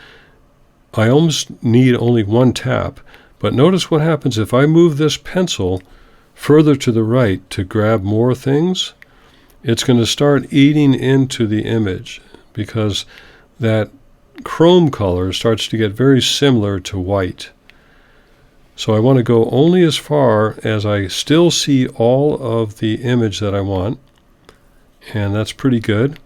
I almost need only one tap. But notice what happens if I move this pencil further to the right to grab more things. It's going to start eating into the image because that chrome color starts to get very similar to white. So I want to go only as far as I still see all of the image that I want. And that's pretty good.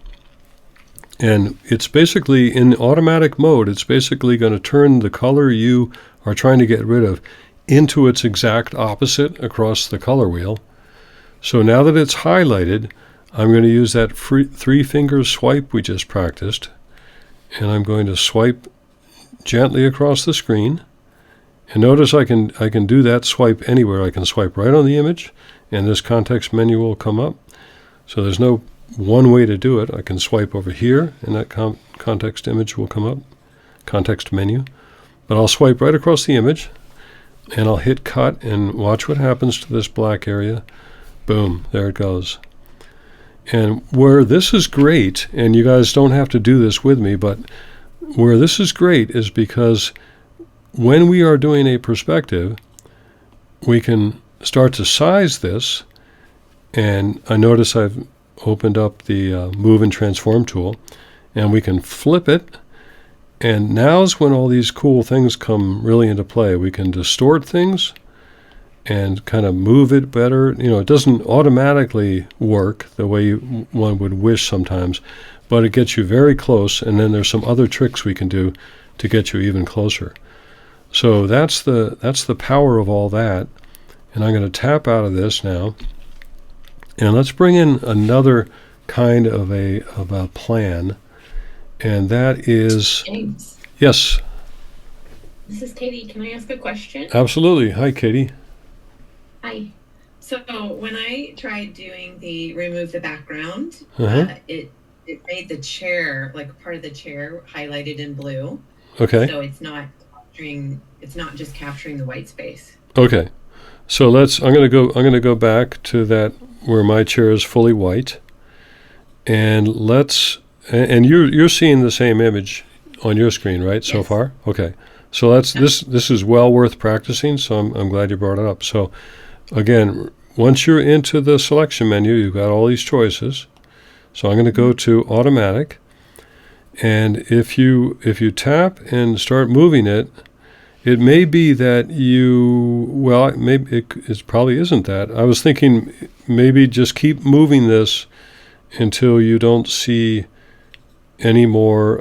And it's basically, in automatic mode, it's basically going to turn the color you are trying to get rid of into its exact opposite across the color wheel. So now that it's highlighted, I'm going to use that three-finger swipe we just practiced. And I'm going to swipe gently across the screen. And notice I can do that swipe anywhere. I can swipe right on the image, and this context menu will come up. So there's no one way to do it. I can swipe over here, and that context image will come up, context menu. But I'll swipe right across the image, and I'll hit cut, and watch what happens to this black area. Boom, there it goes. And where this is great, and you guys don't have to do this with me, but where this is great is because when we are doing a perspective, we can start to size this, and I notice I've opened up the Move and Transform tool, and we can flip it, and now's when all these cool things come really into play. We can distort things and kind of move it better. You know, it doesn't automatically work the way one would wish sometimes, but it gets you very close, and then there's some other tricks we can do to get you even closer. So that's the power of all that. And I'm going to tap out of this now. And let's bring in another kind of a plan. And that is... James. Yes. This is Katie. Can I ask a question? Absolutely. Hi, Katie. Hi. So when I tried doing the remove the background, it made the chair, like part of the chair, highlighted in blue. Okay. So it's not just capturing the white space. Okay. So I'm going to go back to that where my chair is fully white. And you're seeing the same image on your screen, right? So Yes. far? Okay. So this is well worth practicing, so I'm glad you brought it up. So again, once you're into the selection menu, you've got all these choices. So I'm going to go to automatic. And if you tap and start moving it, it may be that maybe it probably isn't that. I was thinking maybe just keep moving this until you don't see any more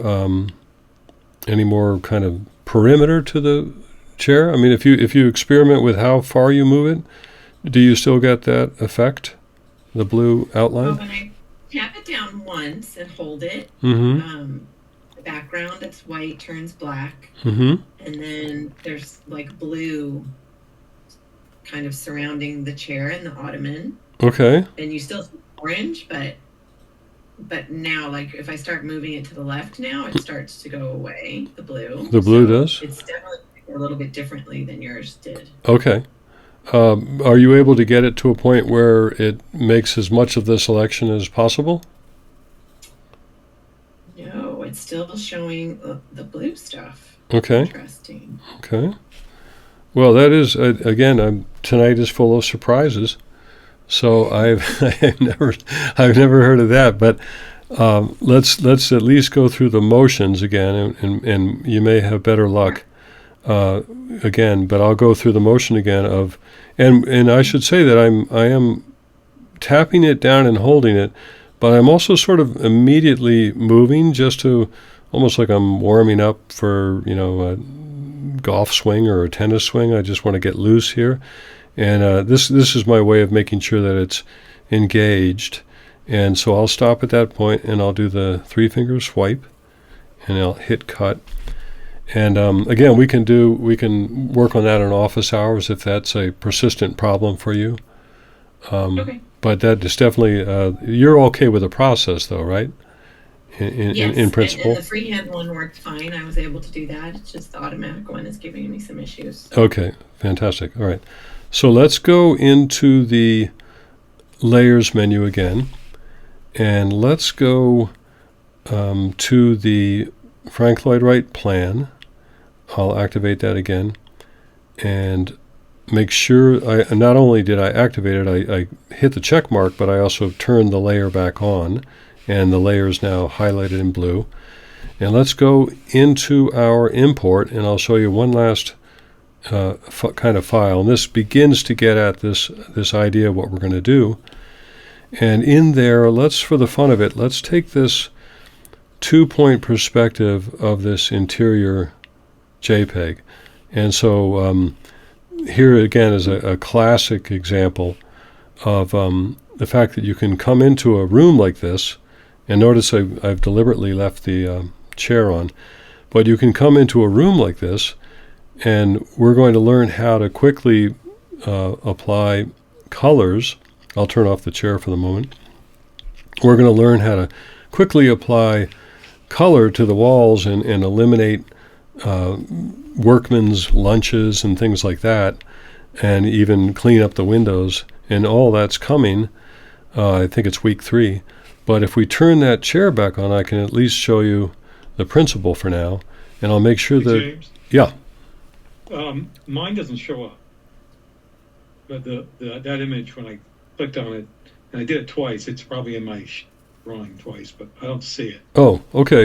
kind of perimeter to the chair. I mean, if you experiment with how far you move it, do you still get that effect, the blue outline? Well, when I tap it down once and hold it, the background that's white turns black, and then there's like blue kind of surrounding the chair and the ottoman. Okay. And you still see orange, but now, like, if I start moving it to the left now, it starts to go away, the blue. The blue does? It's definitely a little bit differently than yours did. Okay. Are you able to get it to a point where it makes as much of the selection as possible? No, it's still showing the blue stuff. Okay. Interesting. Okay. Well, that is, again, tonight is full of surprises. So I've never heard of that, but let's at least go through the motions again, and you may have better luck again. But I'll go through the motion again and I should say that I am tapping it down and holding it, but I'm also sort of immediately moving just to almost like I'm warming up for a golf swing or a tennis swing. I just want to get loose here. And this is my way of making sure that it's engaged. And so I'll stop at that point, and I'll do the three-finger swipe, and I'll hit cut. And again, we can work on that in office hours if that's a persistent problem for you. Okay. But that is definitely you're okay with the process, though, right? Yes, in principle. and the freehand one worked fine. I was able to do that. It's just the automatic one is giving me some issues. Okay, fantastic. All right. So let's go into the layers menu again, and let's go to the Frank Lloyd Wright plan. I'll activate that again and make sure not only did I activate it, I hit the check mark, but I also turned the layer back on, and the layer is now highlighted in blue. And let's go into our import, and I'll show you one last kind of file. And this begins to get at this idea of what we're going to do. And in there, for the fun of it, let's take this 2-point perspective of this interior JPEG. And so here again is a classic example of the fact that you can come into a room like this, and notice I've deliberately left the chair on, but you can come into a room like this, and we're going to learn how to quickly apply colors. I'll turn off the chair for the moment. We're going to learn how to quickly apply color to the walls and eliminate workmen's lunches and things like that, and even clean up the windows, and all that's coming. I think it's week 3. But if we turn that chair back on, I can at least show you the principle for now, and I'll make sure that... James, yeah. mine doesn't show up. But that image, when I clicked on it, and I did it twice, it's probably in my drawing twice, but I don't see it. Oh, okay.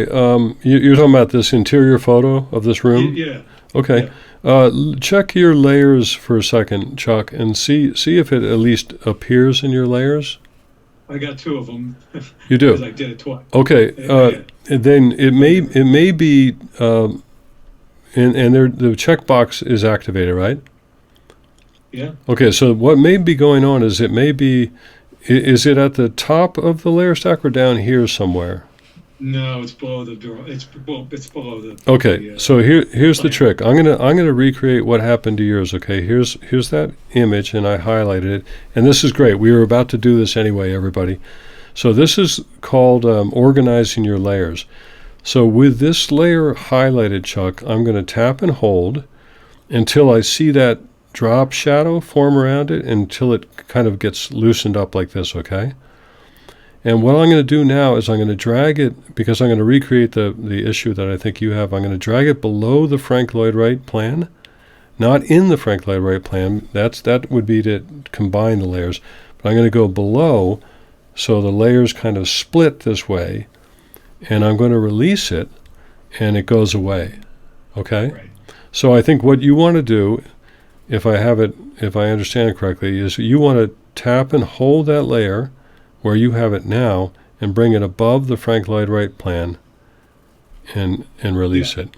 You're talking about this interior photo of this room? Yeah. Okay. Yeah. Check your layers for a second, Chuck, and see if it at least appears in your layers. I got 2 of them. You do? Because I did it twice. Okay. Then it may be, and the checkbox is activated, right? Yeah. Okay, so what may be going on is is it at the top of the layer stack or down here somewhere? No, it's below the draw. It's below the. Okay, so here's the trick. I'm gonna recreate what happened to yours. Okay, here's that image, and I highlighted it, and this is great. We were about to do this anyway, everybody. So this is called organizing your layers. So with this layer highlighted, Chuck, I'm going to tap and hold until I see that drop shadow form around it, until it kind of gets loosened up like this, okay? And what I'm going to do now is I'm going to drag it, because I'm going to recreate the issue that I think you have. I'm going to drag it below the Frank Lloyd Wright plan, not in the Frank Lloyd Wright plan. That would be to combine the layers. But I'm going to go below, so the layers kind of split this way, and I'm going to release it, and it goes away, okay? Right. So I think what you want to do, if I understand it correctly, is you want to tap and hold that layer where you have it now and bring it above the Frank Lloyd Wright plan and release it.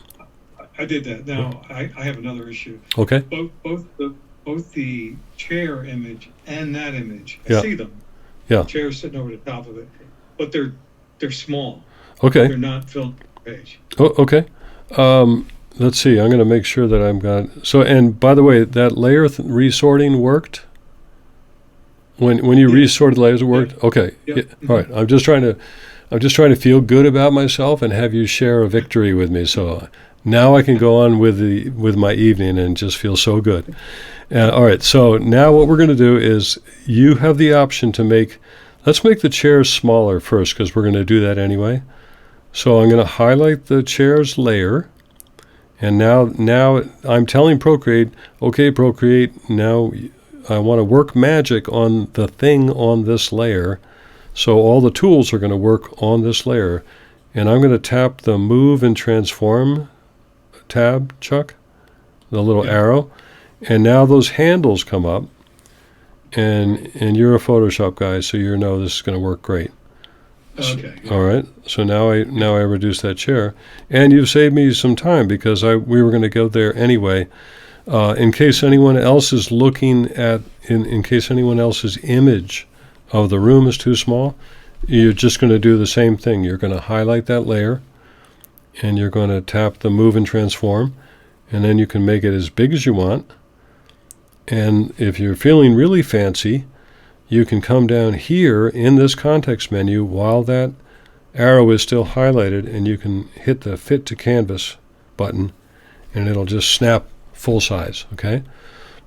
I did that. Now I have another issue. Okay. Both the chair image and that image, I Yeah. see them. Yeah. The chair's sitting over the top of it, but they're small. Okay. They're not filled with the page. Oh, okay. Let's see. I'm going to make sure that I've got. So, and by the way, that layer resorting worked. When you resorted layers, it worked. Yeah. Okay. Yeah. Yeah. All right. I'm just trying to feel good about myself and have you share a victory with me. So now I can go on with my evening and just feel so good. All right. So now what we're going to do is you have the option to let's make the chairs smaller first, because we're going to do that anyway. So I'm going to highlight the chairs layer. And now I'm telling Procreate, okay, Procreate, now I want to work magic on the thing on this layer. So all the tools are going to work on this layer. And I'm going to tap the Move and Transform tab, Chuck, the little arrow. And now those handles come up. And you're a Photoshop guy, so you know this is going to work great. Okay. All right. So now I reduce that chair, and you've saved me some time, because we were going to go there anyway. In case anyone else is looking at, in case anyone else's image of the room is too small, you're just going to do the same thing. You're going to highlight that layer, and you're going to tap the Move and Transform, and then you can make it as big as you want. And if you're feeling really fancy, you can come down here in this context menu while that arrow is still highlighted, and you can hit the Fit to Canvas button, and it'll just snap full size, okay?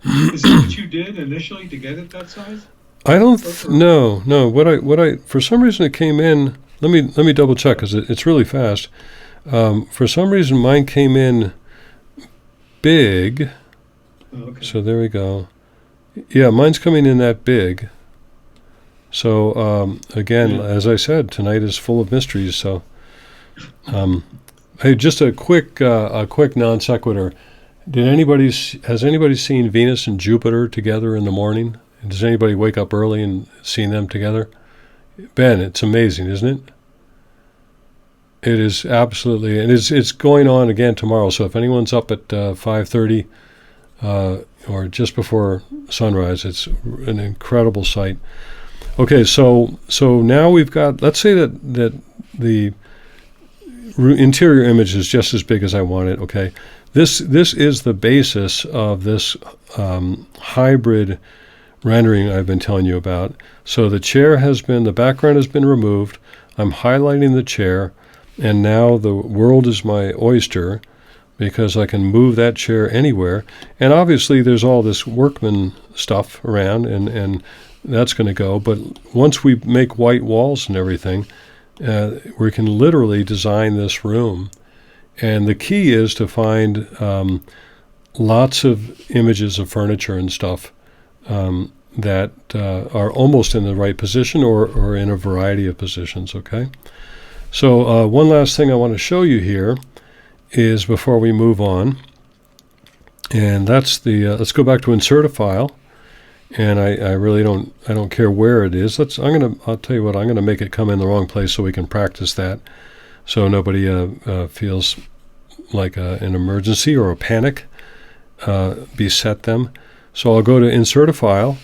Is that what you did initially to get it that size? I don't no. What I for some reason it came in. Let me double check, because it's really fast. For some reason mine came in big. Oh, okay. So there we go. Yeah, mine's coming in that big. So again, Yeah. as I said, tonight is full of mysteries. So, hey, just a quick non sequitur. Has anybody seen Venus and Jupiter together in the morning? Does anybody wake up early and seen them together? Ben, it's amazing, isn't it? It is absolutely, and it's going on again tomorrow. So if anyone's up at 5:30 or just before sunrise, it's an incredible sight. Okay, so now we've got. Let's say that the interior image is just as big as I want it. Okay, this is the basis of this hybrid rendering I've been telling you about. So the background has been removed. I'm highlighting the chair, and now the world is my oyster because I can move that chair anywhere. And obviously there's all this workman stuff around, and that's going to go. But once we make white walls and everything, we can literally design this room. And the key is to find lots of images of furniture and stuff that are almost in the right position or in a variety of positions, okay? So one last thing I want to show you here is before we move on, and that's let's go back to insert a file, and I really don't care where it is. I'll tell you what, I'm gonna make it come in the wrong place so we can practice that, so nobody feels like an emergency or a panic beset them. So I'll go to insert a file,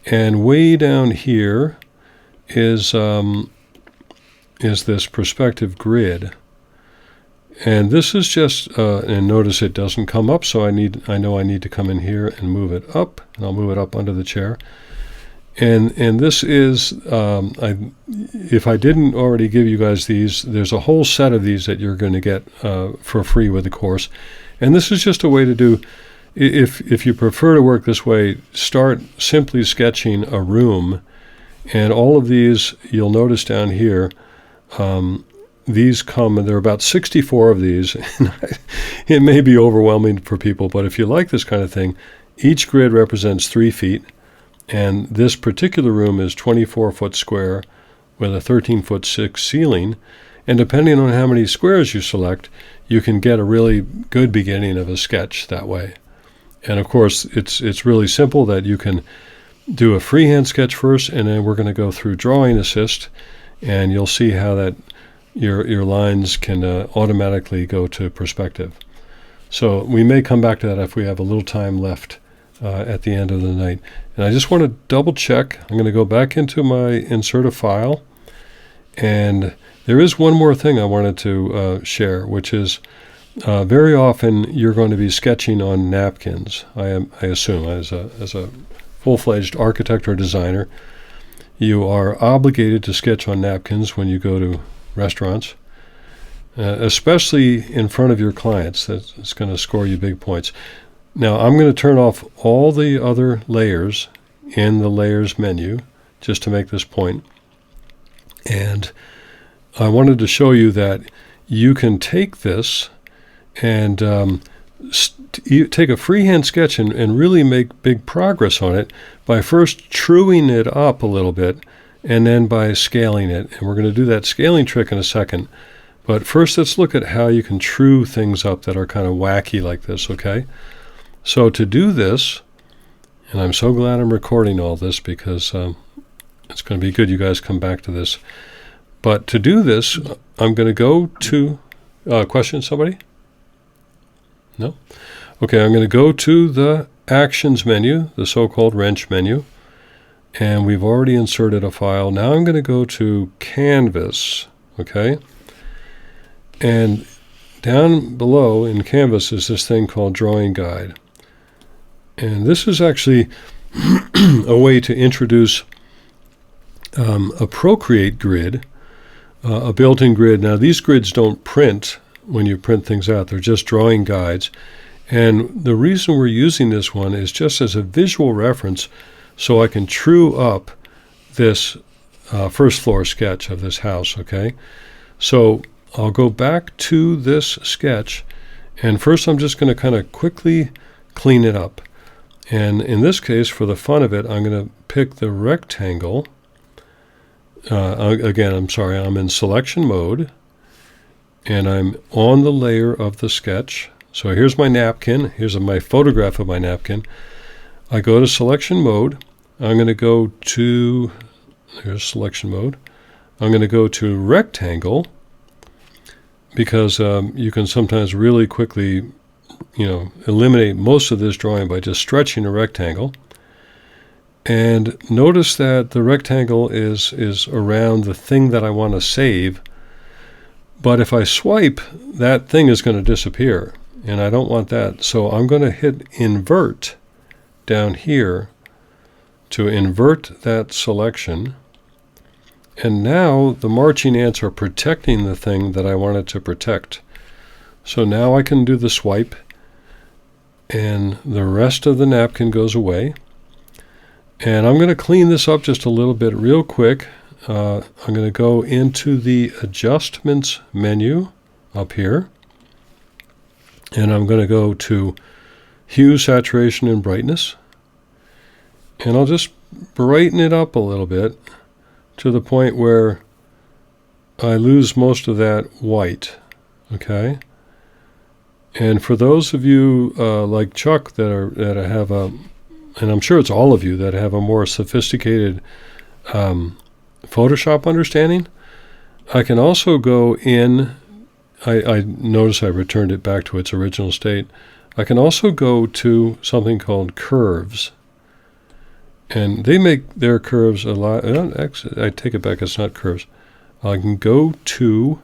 and way down here is this perspective grid. And this is just, and notice it doesn't come up, so I know I need to come in here and move it up, and I'll move it up under the chair. And this is, if I didn't already give you guys these, there's a whole set of these that you're going to get for free with the course. And this is just a way to do, if you prefer to work this way, start simply sketching a room. And all of these, you'll notice down here, these come, and there are about 64 of these. And it may be overwhelming for people, but if you like this kind of thing, each grid represents 3 feet. And this particular room is 24 foot square with a 13-foot 6 ceiling. And depending on how many squares you select, you can get a really good beginning of a sketch that way. And of course, it's really simple that you can do a freehand sketch first, and then we're going to go through Drawing Assist, and you'll see how that your lines can automatically go to perspective. So we may come back to that if we have a little time left at the end of the night. And I just want to double check. I'm going to go back into my insert a file, and there is one more thing I wanted to share, which is very often you're going to be sketching on napkins. I assume as a full-fledged architect or designer, you are obligated to sketch on napkins when you go to restaurants, especially in front of your clients. That's going to score you big points. Now I'm going to turn off all the other layers in the layers menu just to make this point. And I wanted to show you that you can take this and take a freehand sketch and really make big progress on it by first truing it up a little bit and then by scaling it. And we're going to do that scaling trick in a second. But first, let's look at how you can true things up that are kind of wacky like this, okay? So to do this, and I'm so glad I'm recording all this because it's going to be good you guys come back to this. But to do this, I'm going to go to, question somebody? No? Okay, I'm going to go to the Actions menu, the so-called wrench menu, and we've already inserted a file. Now I'm going to go to Canvas, okay? And down below in Canvas is this thing called Drawing Guide. And this is actually a way to introduce a Procreate grid, a built-in grid. Now these grids don't print when you print things out. They're just drawing guides. And the reason we're using this one is just as a visual reference so I can true up this first floor sketch of this house, okay? So I'll go back to this sketch, And first I'm just going to kind of quickly clean it up. And in this case, for the fun of it, I'm going to pick the rectangle. Again, I'm sorry, I'm in selection mode, and I'm on the layer of the sketch. So here's my napkin. Here's my photograph of my napkin. I go to selection mode. I'm going to go to, there's selection mode. I'm going to go to rectangle, because you can sometimes really quickly, eliminate most of this drawing by just stretching a rectangle. And notice that the rectangle is around the thing that I want to save. But if I swipe, that thing is going to disappear, and I don't want that. So I'm going to hit invert down here to invert that selection. And now the marching ants are protecting the thing that I wanted to protect. So now I can do the swipe, and the rest of the napkin goes away. And I'm going to clean this up just a little bit real quick. I'm going to go into the adjustments menu up here. And I'm going to go to hue, saturation, and brightness. And I'll just brighten it up a little bit to the point where I lose most of that white. Okay? And for those of you like Chuck that have a, and I'm sure it's all of you that have a more sophisticated Photoshop understanding, I can also go in, I notice I returned it back to its original state. I can also go to something called curves. And they make their curves a lot, actually, I take it back, it's not curves. I can go to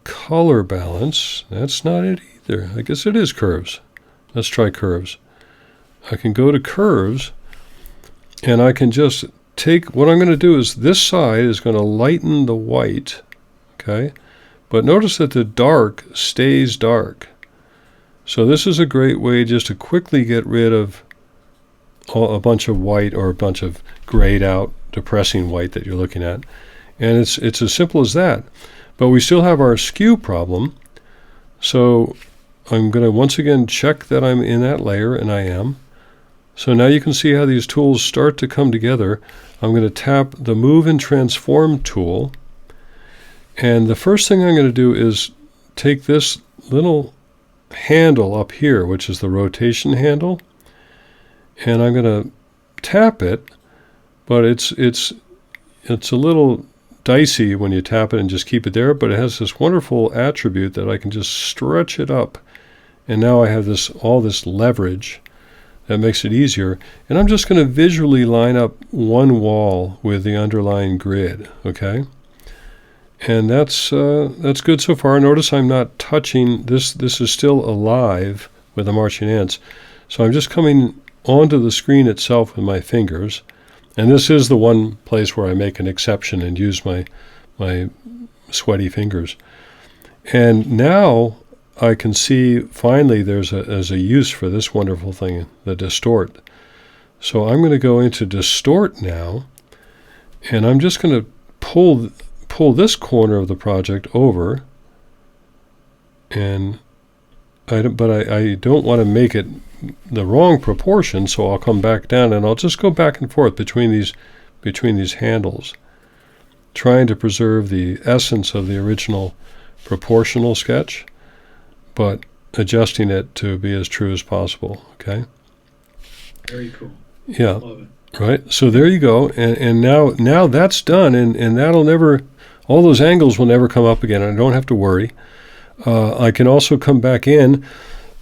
color balance. That's not it either. I guess it is curves. Let's try curves. I can go to curves, and I can just take, what I'm going to do is this side is going to lighten the white, okay? But notice that the dark stays dark. So this is a great way just to quickly get rid of a bunch of white or a bunch of grayed out, depressing white that you're looking at. And it's as simple as that. But we still have our skew problem. So I'm going to once again check that I'm in that layer, and I am. So now you can see how these tools start to come together. I'm going to tap the Move and Transform tool. And the first thing I'm going to do is take this little handle up here, which is the rotation handle, and I'm going to tap it, but it's a little dicey when you tap it and just keep it there, but it has this wonderful attribute that I can just stretch it up, and now I have all this leverage that makes it easier. And I'm just going to visually line up one wall with the underlying grid, okay? And that's good so far. Notice I'm not touching this. This is still alive with the marching ants. So I'm just coming onto the screen itself with my fingers. And this is the one place where I make an exception and use my sweaty fingers. And now I can see finally there's a use for this wonderful thing, the distort. So I'm going to go into distort now, and I'm just going to pull this corner of the project over, and I don't want to make it the wrong proportion, so I'll come back down and I'll just go back and forth between these handles, trying to preserve the essence of the original proportional sketch, but adjusting it to be as true as possible. Okay. Very cool. Yeah. Love it. Right. So there you go. And now that's done, and that'll never, all those angles will never come up again. I don't have to worry. I can also come back in,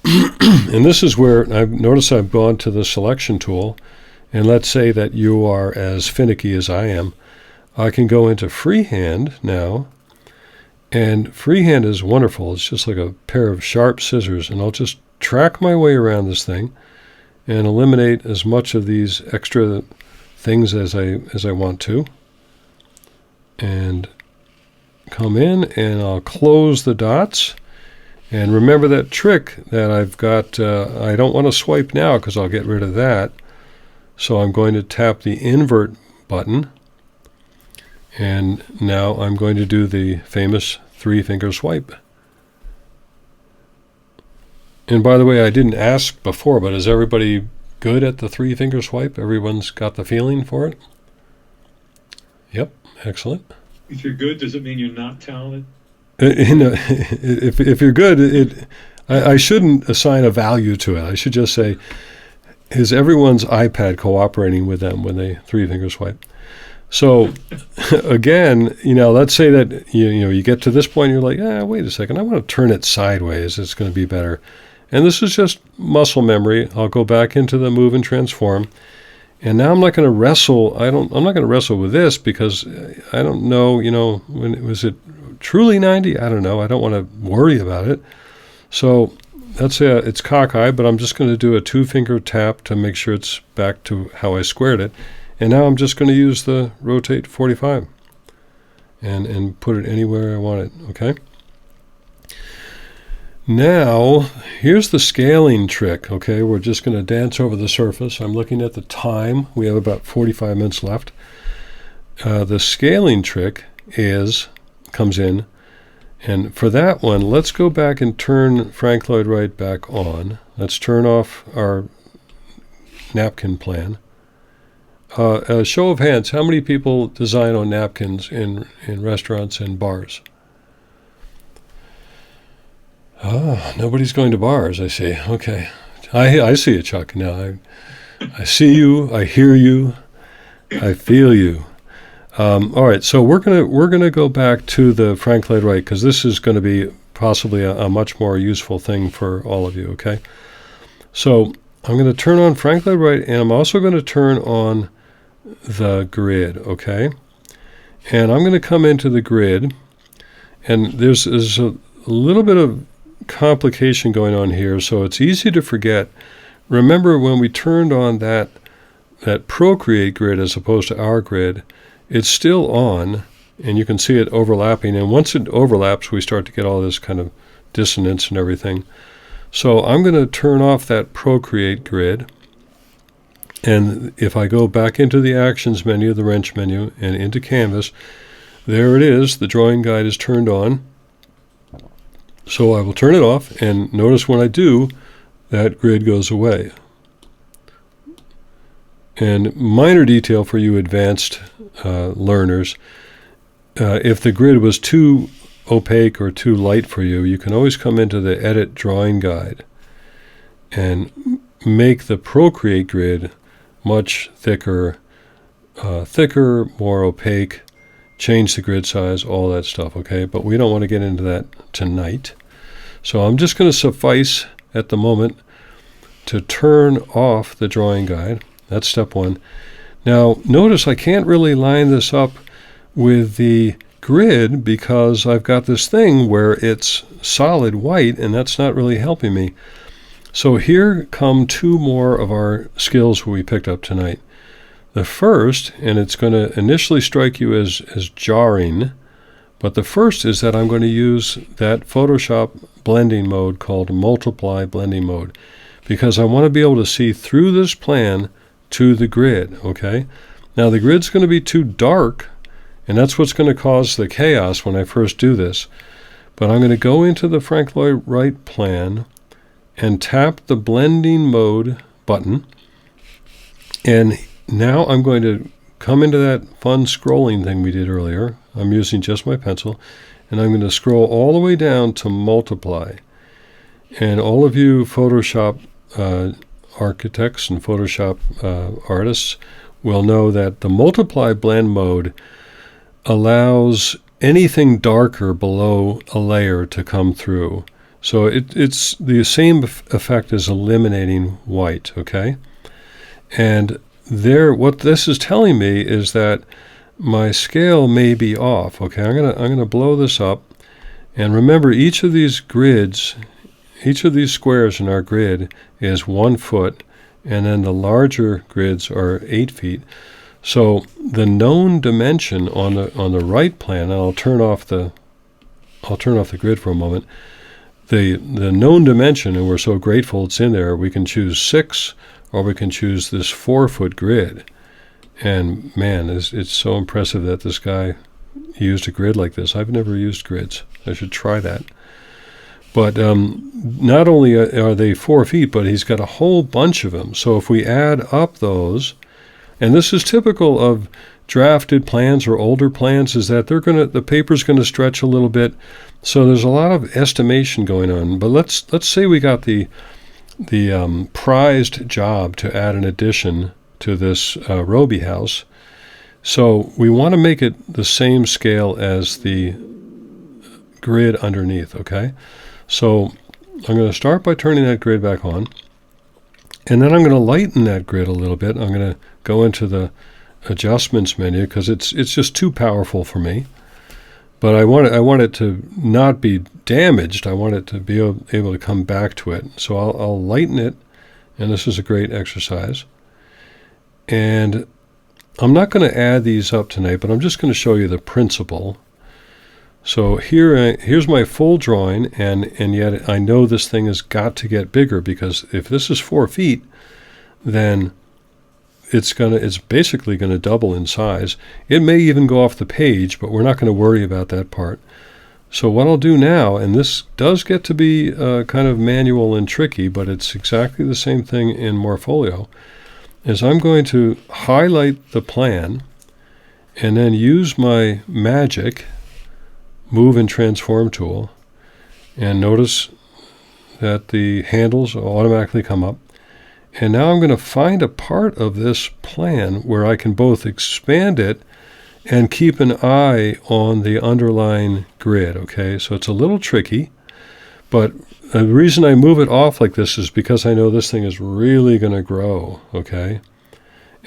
and this is where I've noticed I've gone to the selection tool, and let's say that you are as finicky as I am. I can go into freehand now, and freehand is wonderful. It's just like a pair of sharp scissors, and I'll just track my way around this thing and eliminate as much of these extra things as I want to, and come in, and I'll close the dots. And remember that trick that I've got, I don't want to swipe now because I'll get rid of that. So I'm going to tap the invert button, and now I'm going to do the famous 3-finger swipe. And by the way, I didn't ask before, but is everybody good at the 3-finger swipe? Everyone's got the feeling for it? Yep, excellent. If you're good, does it mean you're not talented? If you're good, I shouldn't assign a value to it. I should just say, is everyone's iPad cooperating with them when they 3-finger swipe? So again, let's say that you get to this point, and you're like, wait a second, I want to turn it sideways. It's going to be better. And this is just muscle memory. I'll go back into the move and transform. And now I'm not going to wrestle. I'm not going to wrestle with this because I don't know, was it truly 90? I don't know. I don't want to worry about it. So it's cockeyed, but I'm just going to do a 2-finger tap to make sure it's back to how I squared it. And now I'm just going to use the rotate 45 and put it anywhere I want it, okay? Now, here's the scaling trick, okay? We're just going to dance over the surface. I'm looking at the time. We have about 45 minutes left. The scaling trick comes in, and for that one, let's go back and turn Frank Lloyd Wright back on. Let's turn off our napkin plan. A show of hands, how many people design on napkins in restaurants and bars? Nobody's going to bars, I see. Okay. I see it, Chuck. Now I see you, I hear you, I feel you. All right, so we're gonna go back to the Frank Lloyd Wright because this is going to be possibly a much more useful thing for all of you, okay? So I'm going to turn on Frank Lloyd Wright, and I'm also going to turn on the grid, okay? And I'm going to come into the grid, and there's a little bit of complication going on here, so it's easy to forget. Remember when we turned on that Procreate grid as opposed to our grid, it's still on, and you can see it overlapping, and once it overlaps, we start to get all this kind of dissonance and everything. So I'm going to turn off that Procreate grid, and if I go back into the Actions menu, the wrench menu, and into Canvas, there it is. The drawing guide is turned on. So I will turn it off, and notice when I do, that grid goes away. And minor detail for you advanced learners, if the grid was too opaque or too light for you, you can always come into the Edit Drawing Guide and make the Procreate grid much thicker, more opaque, change the grid size, all that stuff, okay? But we don't want to get into that tonight. So I'm just going to suffice at the moment to turn off the drawing guide. That's step one. Now, notice I can't really line this up with the grid because I've got this thing where it's solid white, and that's not really helping me. So here come two more of our skills we picked up tonight. The first, and it's going to initially strike you as jarring, but the first is that I'm going to use that Photoshop blending mode called Multiply Blending Mode, because I want to be able to see through this plan to the grid, okay? Now the grid's going to be too dark, and that's what's going to cause the chaos when I first do this. But I'm going to go into the Frank Lloyd Wright plan and tap the blending mode button, and now I'm going to come into that fun scrolling thing we did earlier. I'm using just my pencil, and I'm going to scroll all the way down to multiply. And all of you Photoshop architects and Photoshop artists will know that the multiply blend mode allows anything darker below a layer to come through. So it's the same effect as eliminating white, okay? And what this is telling me is that my scale may be off, okay? I'm gonna blow this up, and remember each of these grids, each of these squares in our grid is 1 foot, and then the larger grids are 8 feet. So the known dimension on the right plan, and I'll turn off the grid for a moment. The known dimension, and we're so grateful it's in there, we can choose 6, or we can choose this 4-foot grid. And man, it's so impressive that this guy used a grid like this. I've never used grids. I should try that. But not only are they 4 feet, but he's got a whole bunch of them. So if we add up those, and this is typical of drafted plans or older plans, is that the paper's gonna stretch a little bit. So there's a lot of estimation going on. But let's say we got the prized job to add an addition to this Roby house. So we want to make it the same scale as the grid underneath, okay? So I'm going to start by turning that grid back on, and then I'm going to lighten that grid a little bit. I'm going to go into the adjustments menu because it's just too powerful for me. But I want it to not be damaged. I want it to be able to come back to it. So I'll lighten it, and this is a great exercise. And I'm not going to add these up tonight, but I'm just going to show you the principle. So here's my full drawing, and yet I know this thing has got to get bigger, because if this is 4 feet, then it's basically going to double in size. It may even go off the page, but we're not going to worry about that part. So what I'll do now, and this does get to be kind of manual and tricky, but it's exactly the same thing in Morpholio, is I'm going to highlight the plan and then use my magic move and transform tool, and notice that the handles automatically come up. And now I'm going to find a part of this plan where I can both expand it and keep an eye on the underlying grid, okay? So it's a little tricky, but the reason I move it off like this is because I know this thing is really going to grow, okay?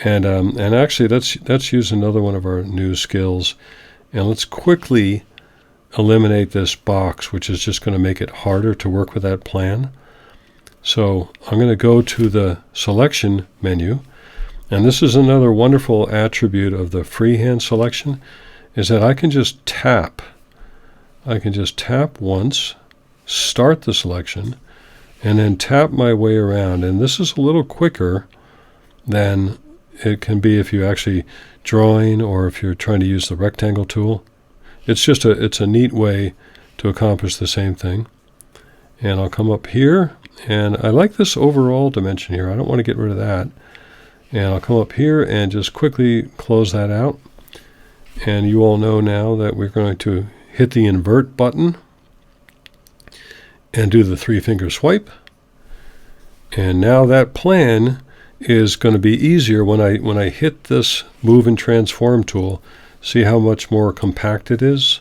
And actually, let's use another one of our new skills, and let's quickly eliminate this box, which is just going to make it harder to work with that plan. So I'm going to go to the selection menu, and this is another wonderful attribute of the freehand selection, is that I can just tap. I can just tap once, start the selection, and then tap my way around. And this is a little quicker than it can be if you actually drawing or if you're trying to use the rectangle tool. It's a neat way to accomplish the same thing. And I'll come up here, and I like this overall dimension here. I don't want to get rid of that. And I'll come up here and just quickly close that out. And you all know now that we're going to hit the invert button and do the 3-finger swipe. And now that plan is going to be easier when I hit this move and transform tool. See how much more compact it is?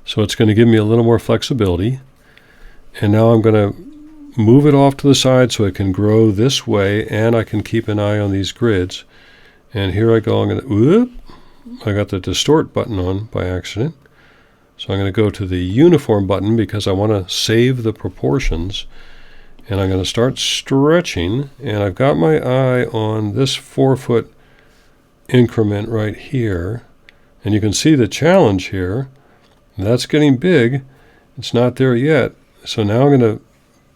So it's going to give me a little more flexibility. And now I'm going to move it off to the side so it can grow this way, and I can keep an eye on these grids. And here I go. I'm going to, whoop, I got the distort button on by accident. So I'm going to go to the uniform button because I want to save the proportions. And I'm going to start stretching, and I've got my eye on this 4-foot increment right here. And you can see the challenge here. That's getting big. It's not there yet. So now I'm going to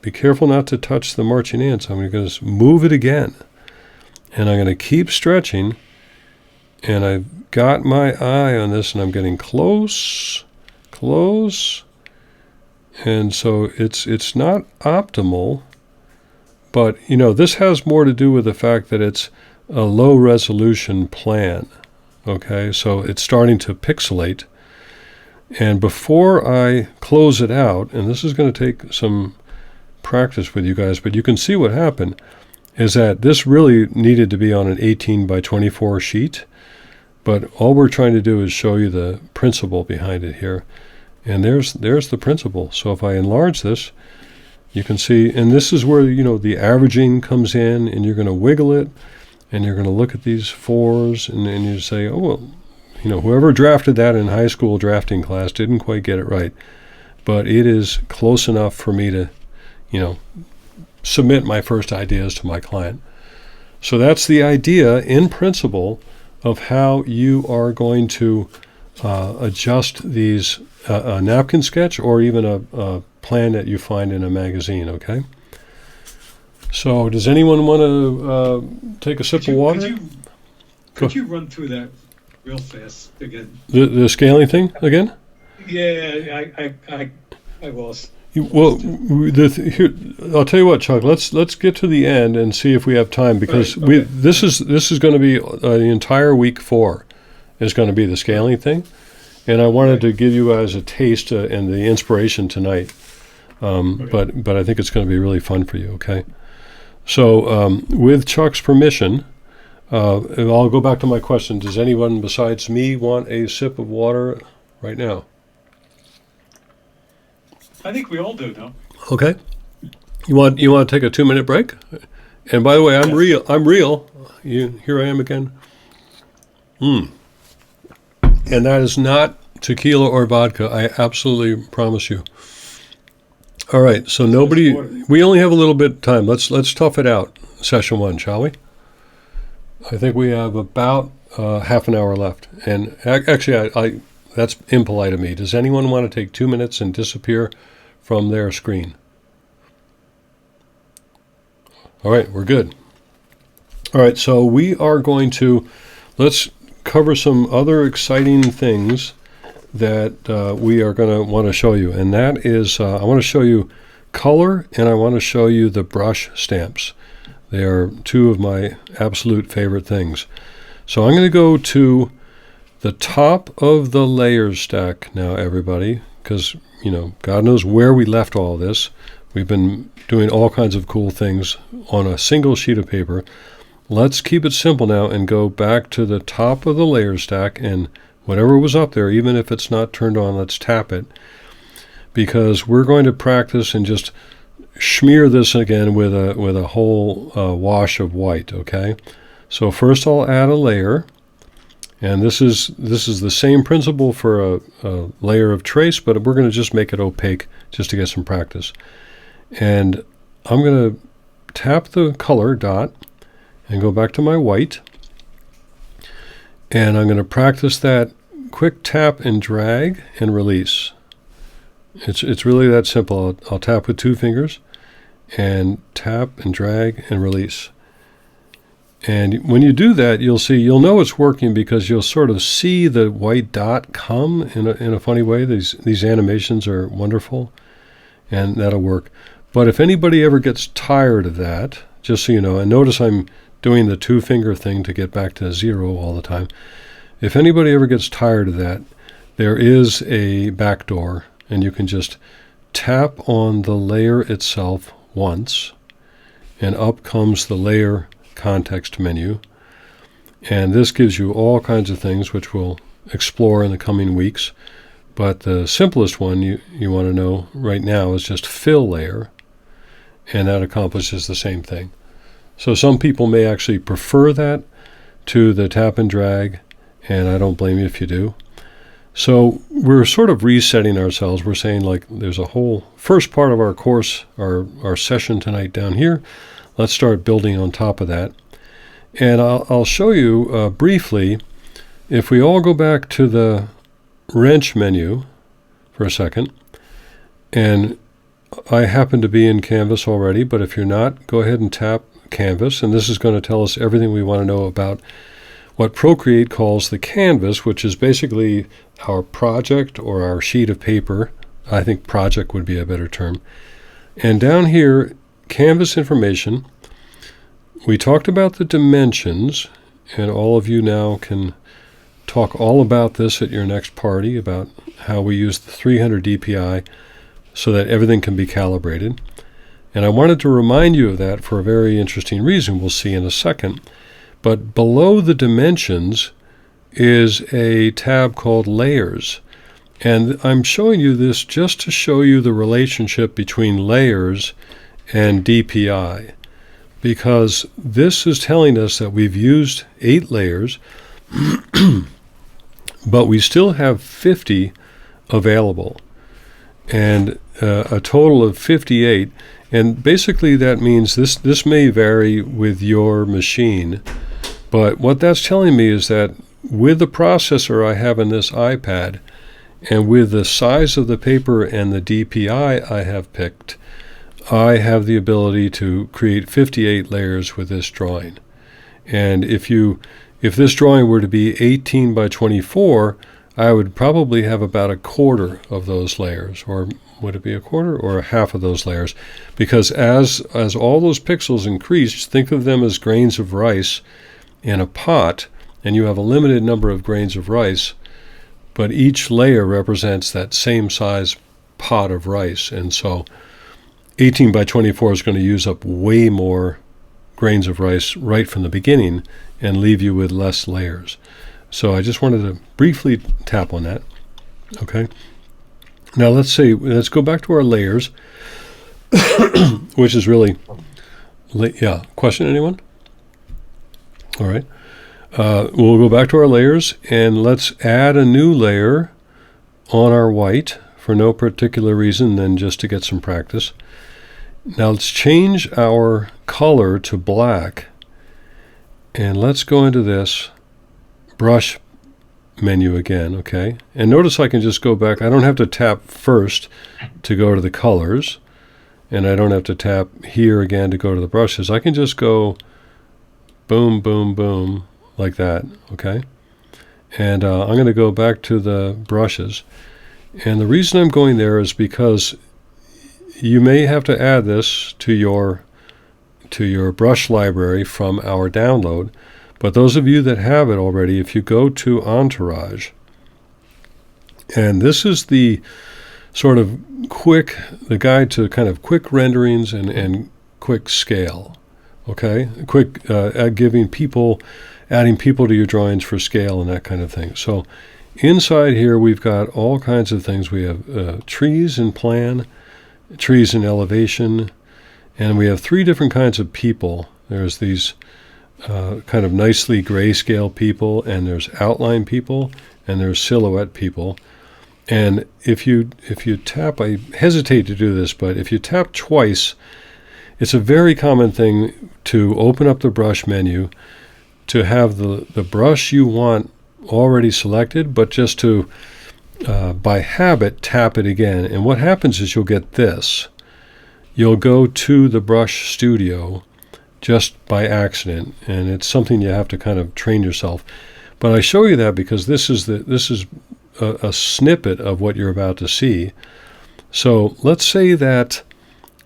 be careful not to touch the marching ants. I'm going to move it again. And I'm going to keep stretching. And I've got my eye on this, and I'm getting close, close. And so it's not optimal. But, you know, this has more to do with the fact that it's a low resolution plan. Okay, so it's starting to pixelate. And before I close it out, and this is going to take some practice with you guys, but you can see what happened, is that this really needed to be on an 18 by 24 sheet. But all we're trying to do is show you the principle behind it here. And there's the principle. So if I enlarge this, you can see, and this is where, you know, the averaging comes in, and you're going to wiggle it. And you're going to look at these 4s, and you say, oh, well, you know, whoever drafted that in high school drafting class didn't quite get it right. But it is close enough for me to, you know, submit my first ideas to my client. So that's the idea in principle of how you are going to adjust these, a napkin sketch or even a plan that you find in a magazine, okay? So does anyone want to take a sip of water? Could you run through that real fast again? The scaling thing again? Yeah, I was. Here, I'll tell you what, Chuck. Let's get to the end and see if we have time, because Right, okay. this is going to be the entire week 4 is going to be the scaling thing, and I wanted to give you guys a taste and the inspiration tonight. But I think it's going to be really fun for you. Okay, so with Chuck's permission, and I'll go back to my question. Does anyone besides me want a sip of water right now? I think we all do, no? Okay. You want to take a 2-minute break? And by the way, I'm Yes. real. Here I am again. And that is not tequila or vodka. I absolutely promise you. All right. So nobody. We only have a little bit of time. Let's tough it out. Session 1, shall we? I think we have about half an hour left. And actually, I that's impolite of me. Does anyone want to take 2 minutes and disappear from their screen? All right, we're good. All right, so we are going to, let's cover some other exciting things that we are going to want to show you. And that is, I want to show you color, and I want to show you the brush stamps. They are 2 of my absolute favorite things. So I'm going to go to the top of the layers stack now, everybody, because, God knows where we left all this. We've been doing all kinds of cool things on a single sheet of paper. Let's keep it simple now and go back to the top of the layer stack, and whatever was up there, even if it's not turned on, let's tap it, because we're going to practice and just smear this again with a whole wash of white. Okay, so first I'll add a layer, and this is the same principle for a layer of trace, but we're going to just make it opaque just to get some practice. And I'm going to tap the color dot and go back to my white, and I'm going to practice that quick tap and drag and release. It's really that simple. I'll tap with 2 fingers and tap and drag and release. And when you do that, you'll know it's working, because you'll sort of see the white dot come in a funny way. These animations are wonderful, and that'll work. But if anybody ever gets tired of that, just so you know, and notice I'm doing the 2-finger thing to get back to 0 all the time. If anybody ever gets tired of that, there is a back door, and you can just tap on the layer itself once, and up comes the layer context menu. And this gives you all kinds of things which we'll explore in the coming weeks. But the simplest one you want to know right now is just fill layer, and that accomplishes the same thing. So some people may actually prefer that to the tap and drag, and I don't blame you if you do. So we're sort of resetting ourselves. We're saying, like, there's a whole first part of our course, our session tonight down here. Let's start building on top of that. And I'll show you briefly, if we all go back to the wrench menu for a second, and I happen to be in Canvas already, but if you're not, go ahead and tap Canvas, and this is going to tell us everything we want to know about what Procreate calls the canvas, which is basically our project or our sheet of paper. I think project would be a better term. And down here, canvas information, we talked about the dimensions, and all of you now can talk all about this at your next party, about how we use the 300 DPI so that everything can be calibrated. And I wanted to remind you of that for a very interesting reason we'll see in a second. But below the dimensions is a tab called Layers. And I'm showing you this just to show you the relationship between layers and DPI, because this is telling us that we've used 8 layers, but we still have 50 available, and a total of 58. And basically that means this may vary with your machine, but what that's telling me is that with the processor I have in this iPad, and with the size of the paper and the DPI I have picked, I have the ability to create 58 layers with this drawing. And if this drawing were to be 18 by 24, I would probably have about a quarter of those layers, or would it be a quarter or a half of those layers? Because as all those pixels increase, think of them as grains of rice in a pot, and you have a limited number of grains of rice, but each layer represents that same size pot of rice. And so 18 by 24 is going to use up way more grains of rice right from the beginning and leave you with less layers. So I just wanted to briefly tap on that. Okay. Now let's go back to our layers, which is really, question, anyone? All right. We'll go back to our layers, and let's add a new layer on our white for no particular reason than just to get some practice. Now let's change our color to black, and let's go into this brush menu again, okay? And notice I can just go back. I don't have to tap first to go to the colors, and I don't have to tap here again to go to the brushes. I can just go boom, boom, boom, like that, okay? And I'm going to go back to the brushes. And the reason I'm going there is because you may have to add this to your brush library from our download. But those of you that have it already, if you go to Entourage, and this is the sort of the guide to kind of quick renderings and quick scale, okay? Adding people to your drawings for scale and that kind of thing. So inside here, we've got all kinds of things. We have trees in plan, trees in elevation, and we have 3 different kinds of people. There's these kind of nicely grayscale people, and there's outline people, and there's silhouette people. And if you tap, I hesitate to do this, but if you tap twice, it's a very common thing to open up the brush menu, to have the brush you want already selected, but just to, by habit, tap it again. And what happens is you'll get this. You'll go to the brush studio just by accident, and it's something you have to kind of train yourself. But I show you that because this is a snippet of what you're about to see. So let's say that,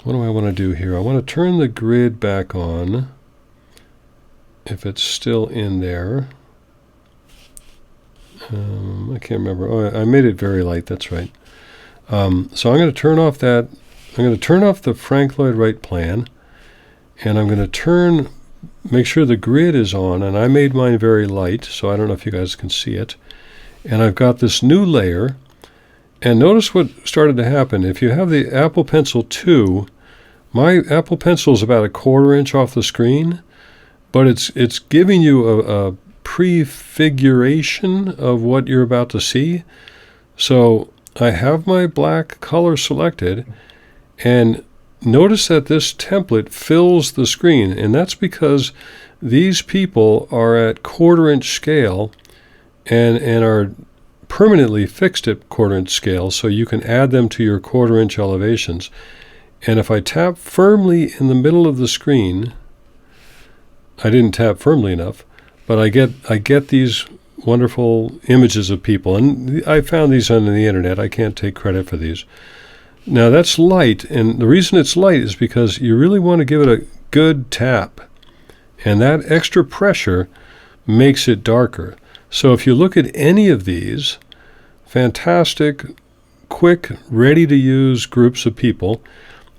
what do I want to do here? I want to turn the grid back on, if it's still in there. I can't remember. Oh, I made it very light, that's right. So I'm going to turn off that. I'm going to turn off the Frank Lloyd Wright plan, and I'm going to make sure the grid is on, and I made mine very light, so I don't know if you guys can see it. And I've got this new layer, and notice what started to happen. If you have the Apple Pencil 2, my Apple Pencil is about a 1/4 inch off the screen, but it's giving you a prefiguration of what you're about to see. So I have my black color selected, and notice that this template fills the screen, and that's because these people are at 1/4 inch scale and are permanently fixed at 1/4 inch scale, so you can add them to your 1/4 inch elevations. And if I tap firmly in the middle of the screen, I didn't tap firmly enough, but I get these wonderful images of people, and I found these on the internet. I can't take credit for these. Now that's light, and the reason it's light is because you really want to give it a good tap, and that extra pressure makes it darker. So if you look at any of these fantastic, quick, ready-to-use groups of people,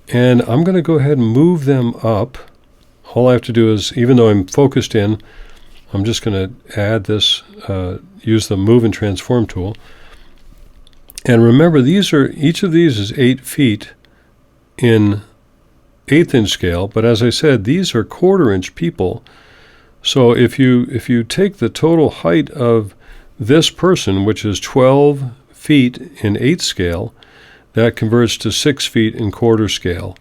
and I'm going to go ahead and move them up. All I have to do is, even though I'm focused in, I'm just going to add this, use the Move and Transform tool. And remember, each of these is 8 feet in 1/8 inch scale, but as I said, these are 1/4 inch people. So if you take the total height of this person, which is 12 feet in 1/8 scale, that converts to 6 feet in 1/4 scale.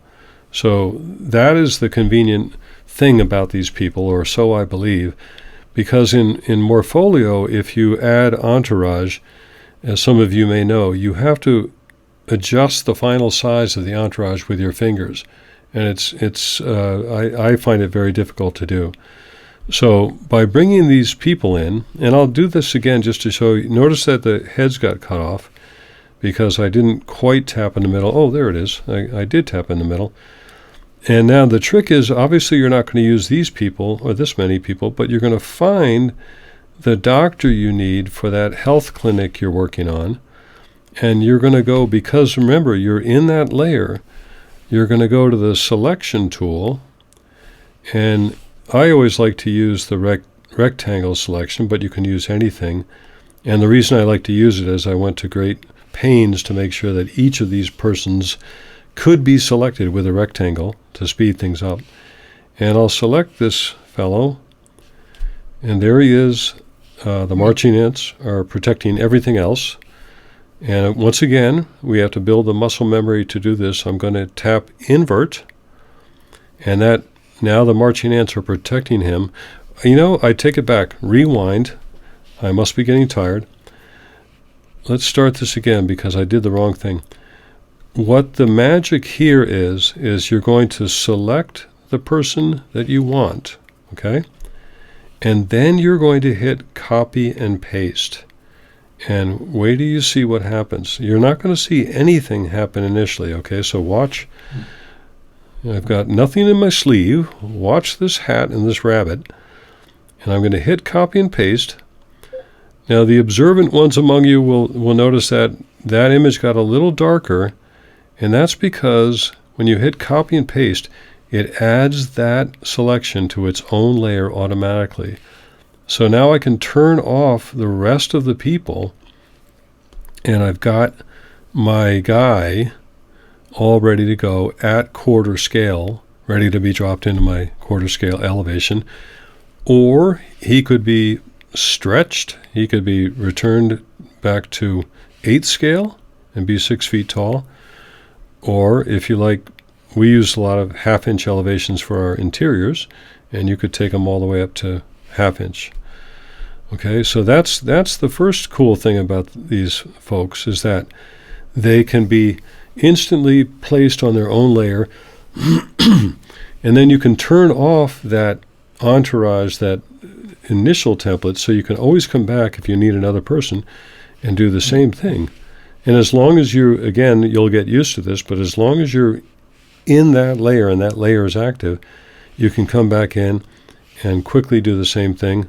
So that is the convenient thing about these people, or so I believe, because in Morpholio, if you add Entourage, as some of you may know, you have to adjust the final size of the entourage with your fingers, and I find it very difficult to do. So by bringing these people in, and I'll do this again just to show you, notice that the heads got cut off because I didn't quite tap in the middle. Oh, there it is. I did tap in the middle. And now the trick is, obviously you're not going to use these people or this many people, but you're going to find the doctor you need for that health clinic you're working on. And you're going to go, because remember, you're in that layer, you're going to go to the selection tool. And I always like to use the rectangle selection, but you can use anything. And the reason I like to use it is I went to great pains to make sure that each of these persons could be selected with a rectangle to speed things up. And I'll select this fellow, and there he is. The marching ants are protecting everything else. And once again, we have to build the muscle memory to do this. I'm going to tap invert, and that now the marching ants are protecting him. You know, I take it back. Rewind. I must be getting tired. Let's start this again because I did the wrong thing. What the magic here is you're going to select the person that you want, okay? And then you're going to hit copy and paste. And wait till you see what happens. You're not going to see anything happen initially, okay? So watch. I've got nothing in my sleeve. Watch this hat and this rabbit. And I'm going to hit copy and paste. Now the observant ones among you will notice that that image got a little darker. And that's because when you hit copy and paste, it adds that selection to its own layer automatically. So now I can turn off the rest of the people, and I've got my guy all ready to go at quarter scale, ready to be dropped into my quarter scale elevation. Or he could be stretched, he could be returned back to 8th scale and be 6 feet tall. Or if you like, we use a lot of half-inch elevations for our interiors, and you could take them all the way up to half-inch. Okay, so that's the first cool thing about these folks, is that they can be instantly placed on their own layer, and then you can turn off that entourage, that initial template, so you can always come back if you need another person and do the same thing. And as long as you, again, you'll get used to this, but as long as you're in that layer and that layer is active, you can come back in and quickly do the same thing.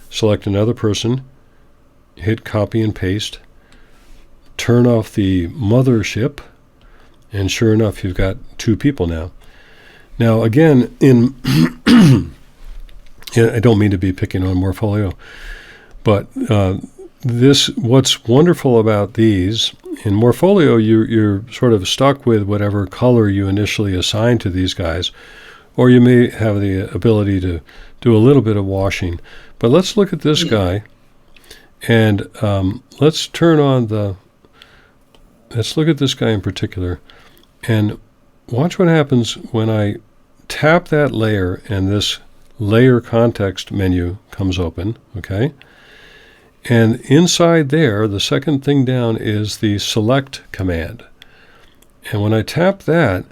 Select another person, hit copy and paste, turn off the mothership, and sure enough, you've got 2 people now. Now, again, I don't mean to be picking on Morpholio, but what's wonderful about these, in Morpholio, you're sort of stuck with whatever color you initially assign to these guys, or you may have the ability to do a little bit of washing. But let's look at this guy, and let's look at this guy in particular, and watch what happens when I tap that layer and this layer context menu comes open, okay? And inside there, the second thing down is the select command. And when I tap that,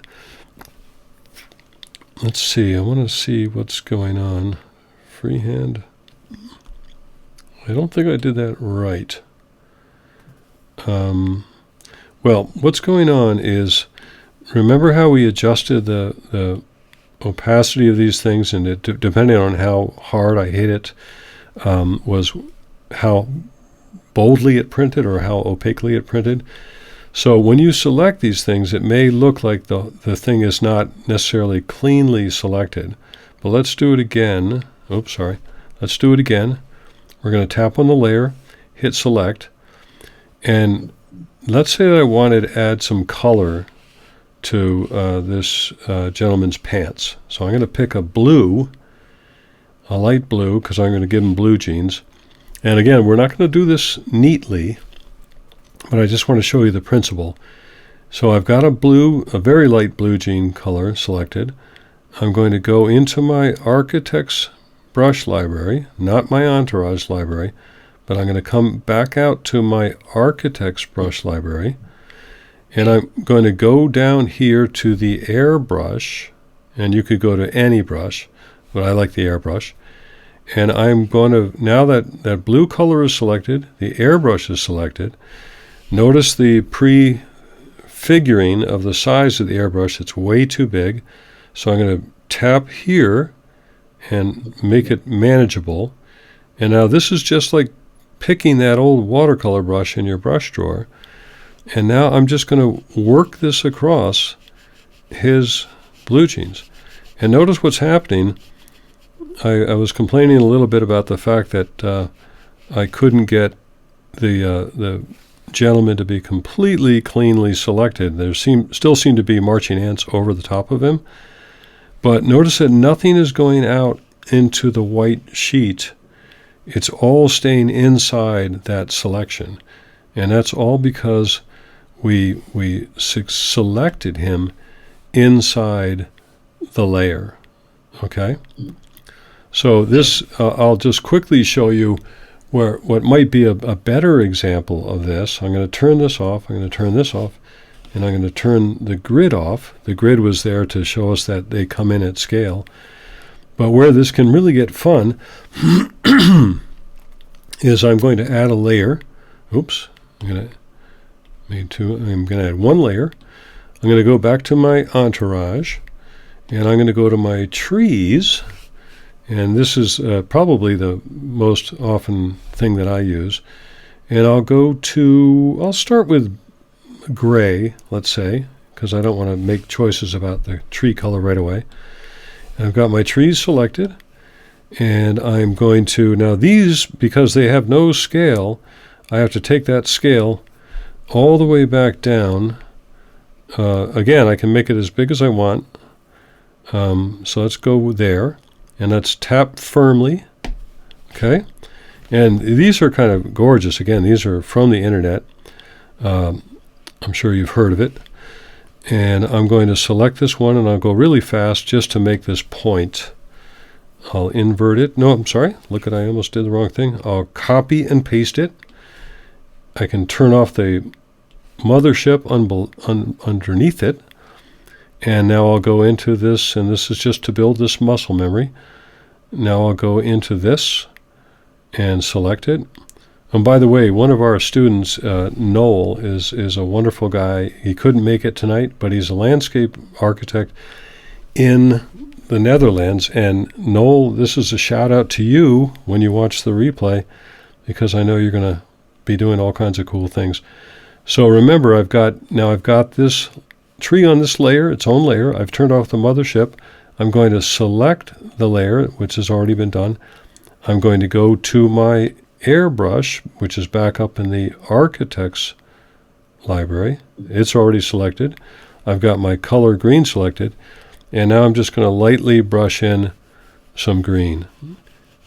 let's see, I want to see what's going on. Freehand. I don't think I did that right. Well, what's going on is, remember how we adjusted the opacity of these things, and it, depending on how hard I hit it, was how boldly it printed or how opaquely it printed. So when you select these things, it may look like the thing is not necessarily cleanly selected. But let's do it again. Oops, sorry. Let's do it again. We're going to tap on the layer, hit select, and let's say that I wanted to add some color to this gentleman's pants. So I'm going to pick a blue, a light blue, because I'm going to give him blue jeans. And again, we're not going to do this neatly, but I just want to show you the principle. So I've got a very light blue jean color selected. I'm going to go into my architect's brush library, not my entourage library, but I'm going to come back out to my architect's brush library, and I'm going to go down here to the airbrush, and you could go to any brush, but I like the airbrush. And I'm going to, now that blue color is selected, the airbrush is selected, notice the prefiguring of the size of the airbrush. It's way too big. So I'm going to tap here and make it manageable. And now this is just like picking that old watercolor brush in your brush drawer. And now I'm just going to work this across his blue jeans. And notice what's happening. I was complaining a little bit about the fact that I couldn't get the gentleman to be completely cleanly selected. There still seem to be marching ants over the top of him. But notice that nothing is going out into the white sheet. It's all staying inside that selection. And that's all because we selected him inside the layer. Okay? So this, I'll just quickly show you what might be a better example of this. I'm going to turn this off. I'm going to turn this off. And I'm going to turn the grid off. The grid was there to show us that they come in at scale. But where this can really get fun is I'm going to add a layer. Oops. I'm going to add one layer. I'm going to go back to my entourage. And I'm going to go to my trees. And this is probably the most often thing that I use. And I'll start with gray, let's say, because I don't want to make choices about the tree color right away. And I've got my trees selected, and I'm going to, now these, because they have no scale, I have to take that scale all the way back down. Again, I can make it as big as I want. So let's go there, and let's tap firmly. Okay, and these are kind of gorgeous. Again, these are from the internet. I'm sure you've heard of it. And I'm going to select this one, and I'll go really fast just to make this point. I'll invert it. No, I'm sorry. Look, I almost did the wrong thing. I'll copy and paste it. I can turn off the mothership underneath it. And now I'll go into this, and this is just to build this muscle memory. Now I'll go into this and select it. And by the way, one of our students, Noel, is a wonderful guy. He couldn't make it tonight, but he's a landscape architect in the Netherlands. And Noel, this is a shout out to you when you watch the replay, because I know you're going to be doing all kinds of cool things. So remember, I've got this tree on this layer, its own layer. I've turned off the mothership. I'm going to select the layer, which has already been done. I'm going to go to my airbrush, which is back up in the architect's library. It's already selected. I've got my color green selected, and now I'm just going to lightly brush in some green.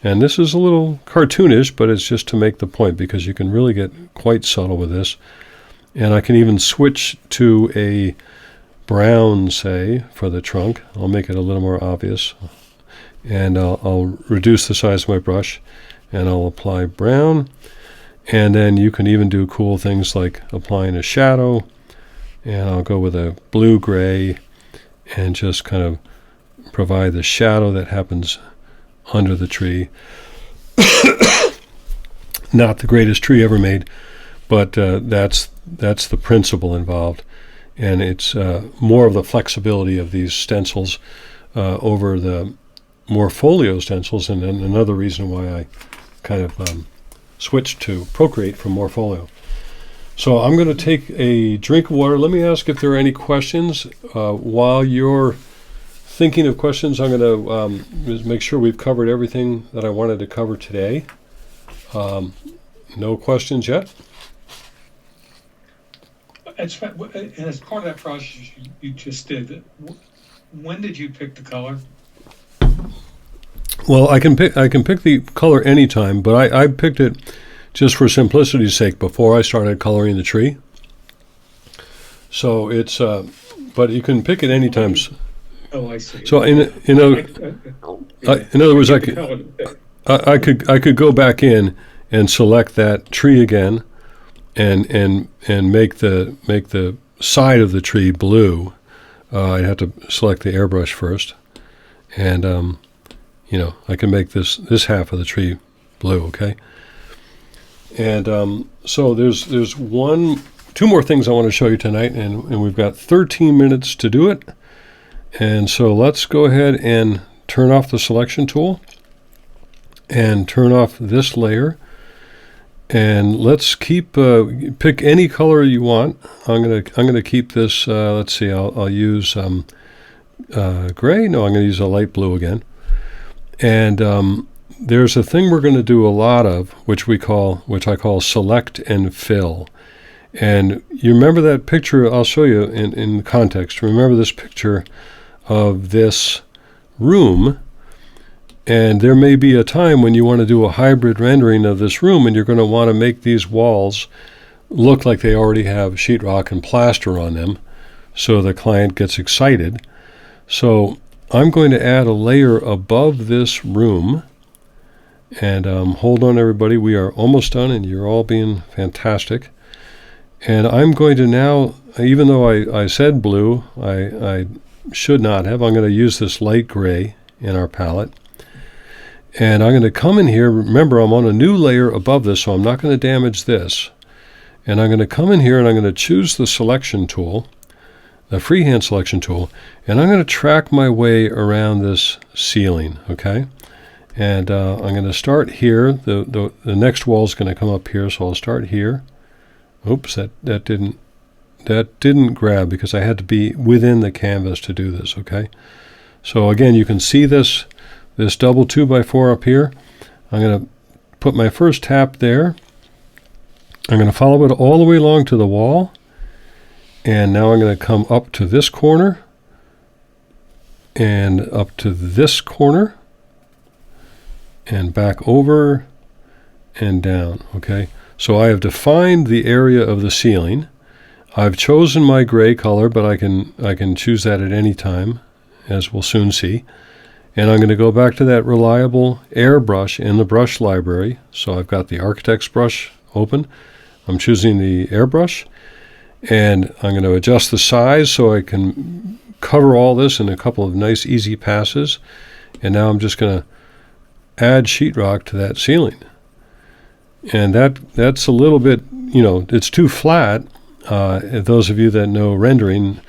And this is a little cartoonish, but it's just to make the point, because you can really get quite subtle with this. And I can even switch to a brown, say, for the trunk. I'll make it a little more obvious. And I'll reduce the size of my brush, and I'll apply brown. And then you can even do cool things like applying a shadow. And I'll go with a blue-gray and just kind of provide the shadow that happens under the tree. Not the greatest tree ever made, but that's the principle involved. And it's more of the flexibility of these stencils over the more folio stencils, and another reason why I kind of switched to Procreate from Morpholio. So I'm going to take a drink of water. Let me ask if there are any questions. While you're thinking of questions, I'm going to make sure we've covered everything that I wanted to cover today. No questions yet? As part of that process you just did, when did you pick the color? Well, I can pick the color anytime, but I picked it just for simplicity's sake before I started coloring the tree. So it's, but you can pick it anytime. Oh, I see. So in other words, I could go back in and select that tree again, and make the side of the tree blue. I'd have to select the airbrush first, and I can make this half of the tree blue, okay? And so there's two more things I want to show you tonight, and we've got 13 minutes to do it. And so let's go ahead and turn off the selection tool and turn off this layer. And let's pick any color you want. I'm gonna keep this. Let's see. I'll use gray. No, I'm gonna use a light blue again. And there's a thing we're going to do a lot of, which I call select and fill. And you remember that picture? I'll show you in context. Remember this picture of this room, and there may be a time when you want to do a hybrid rendering of this room, and you're going to want to make these walls look like they already have sheetrock and plaster on them, so the client gets excited. So I'm going to add a layer above this room. And hold on, everybody. We are almost done, and you're all being fantastic. And I'm going to now, even though I said blue, I should not have. I'm going to use this light gray in our palette. And I'm going to come in here. Remember, I'm on a new layer above this, so I'm not going to damage this. And I'm going to come in here, and I'm going to choose the selection tool, the freehand selection tool, and I'm going to track my way around this ceiling, okay? And I'm going to start here. The next wall is going to come up here, so I'll start here. Oops, that didn't grab because I had to be within the canvas to do this, okay? So again, you can see this double 2x4 up here. I'm going to put my first tap there. I'm going to follow it all the way along to the wall. And now I'm going to come up to this corner and up to this corner and back over and down, okay? So I have defined the area of the ceiling. I've chosen my gray color, but I can choose that at any time, as we'll soon see. And I'm going to go back to that reliable airbrush in the brush library. So I've got the architect's brush open. I'm choosing the airbrush, and I'm going to adjust the size so I can cover all this in a couple of nice, easy passes. And now I'm just going to add sheetrock to that ceiling. And that's a little bit, it's too flat. Those of you that know rendering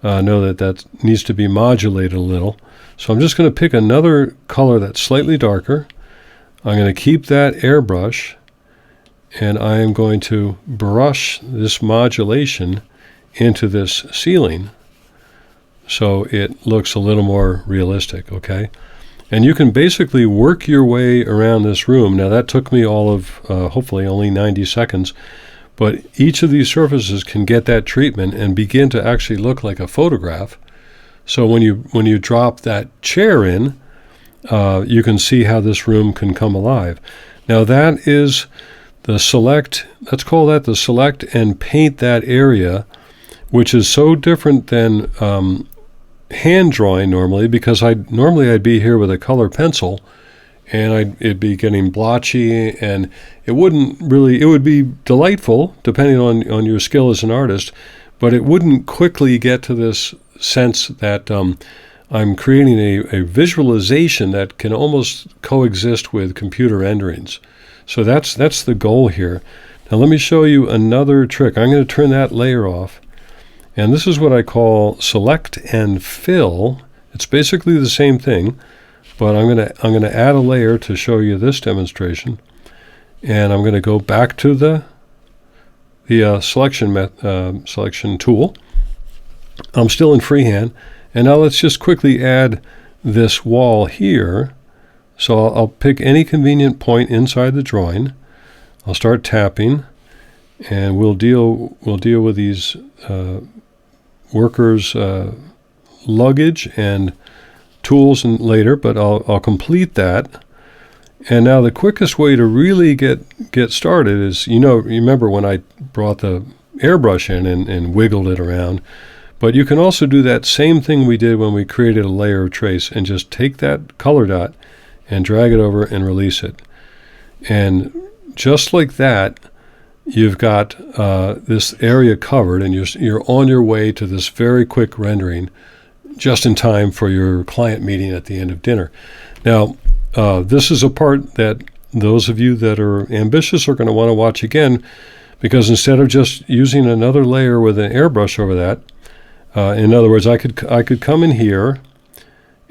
know that needs to be modulated a little. So I'm just going to pick another color that's slightly darker. I'm going to keep that airbrush, and I am going to brush this modulation into this ceiling so it looks a little more realistic, okay? And you can basically work your way around this room. Now that took me all of, hopefully only 90 seconds, but each of these surfaces can get that treatment and begin to actually look like a photograph. So when you drop that chair in, you can see how this room can come alive. Now that is the select, let's call that the select and paint that area, which is so different than hand drawing normally, because I'd be here with a color pencil, and it'd be getting blotchy, and it would be delightful depending on your skill as an artist, but it wouldn't quickly get to this sense that I'm creating a visualization that can almost coexist with computer renderings. So that's the goal here. Now let me show you another trick. I'm going to turn that layer off. And this is what I call select and fill. It's basically the same thing, but I'm going to add a layer to show you this demonstration. And I'm going to go back to the selection tool. I'm still in freehand, and now let's just quickly add this wall here. So I'll pick any convenient point inside the drawing. I'll start tapping, and we'll deal with these workers' luggage and tools and later, but I'll complete that. And now the quickest way to really get started is, remember when I brought the airbrush in and wiggled it around, but you can also do that same thing we did when we created a layer of trace and just take that color dot and drag it over and release it. And just like that, you've got this area covered, and you're on your way to this very quick rendering just in time for your client meeting at the end of dinner. Now, This is a part that those of you that are ambitious are going to want to watch again, because instead of just using another layer with an airbrush over that, in other words, I could come in here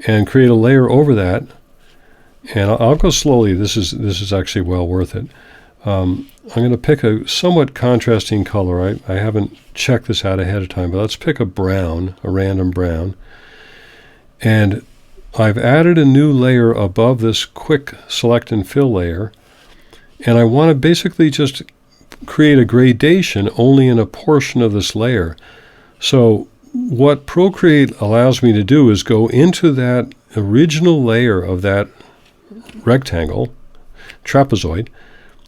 and create a layer over that, and I'll go slowly. This is actually well worth it. I'm going to pick a somewhat contrasting color. I haven't checked this out ahead of time, but let's pick a brown, a random brown. And I've added a new layer above this quick select and fill layer, and I want to basically just create a gradation only in a portion of this layer. So what Procreate allows me to do is go into that original layer of that rectangle, trapezoid,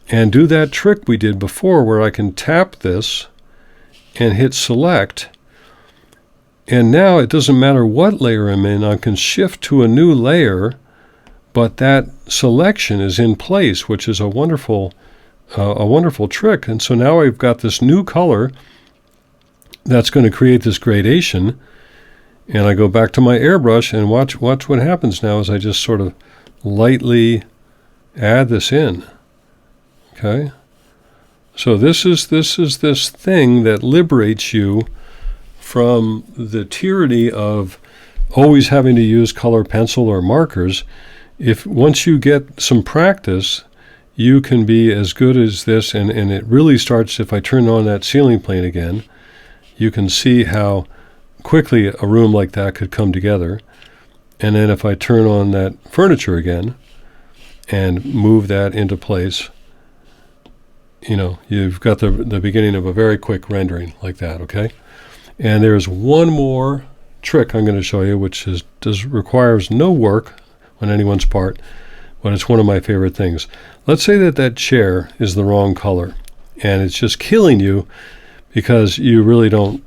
and do that trick we did before where I can tap this and hit select. And now it doesn't matter what layer I'm in, I can shift to a new layer, but that selection is in place, which is a wonderful trick. And so now I've got this new color that's going to create this gradation. And I go back to my airbrush and watch what happens now as I just sort of lightly add this in. Okay? So this is this thing that liberates you from the tyranny of always having to use color pencil or markers. If once you get some practice, you can be as good as this, and it really starts, if I turn on that ceiling plane again, you can see how quickly a room like that could come together. And then if I turn on that furniture again and move that into place, you know, you've got the beginning of a very quick rendering like that, okay? And there's one more trick I'm going to show you, which requires no work on anyone's part, but it's one of my favorite things. Let's say that chair is the wrong color, and it's just killing you because you really don't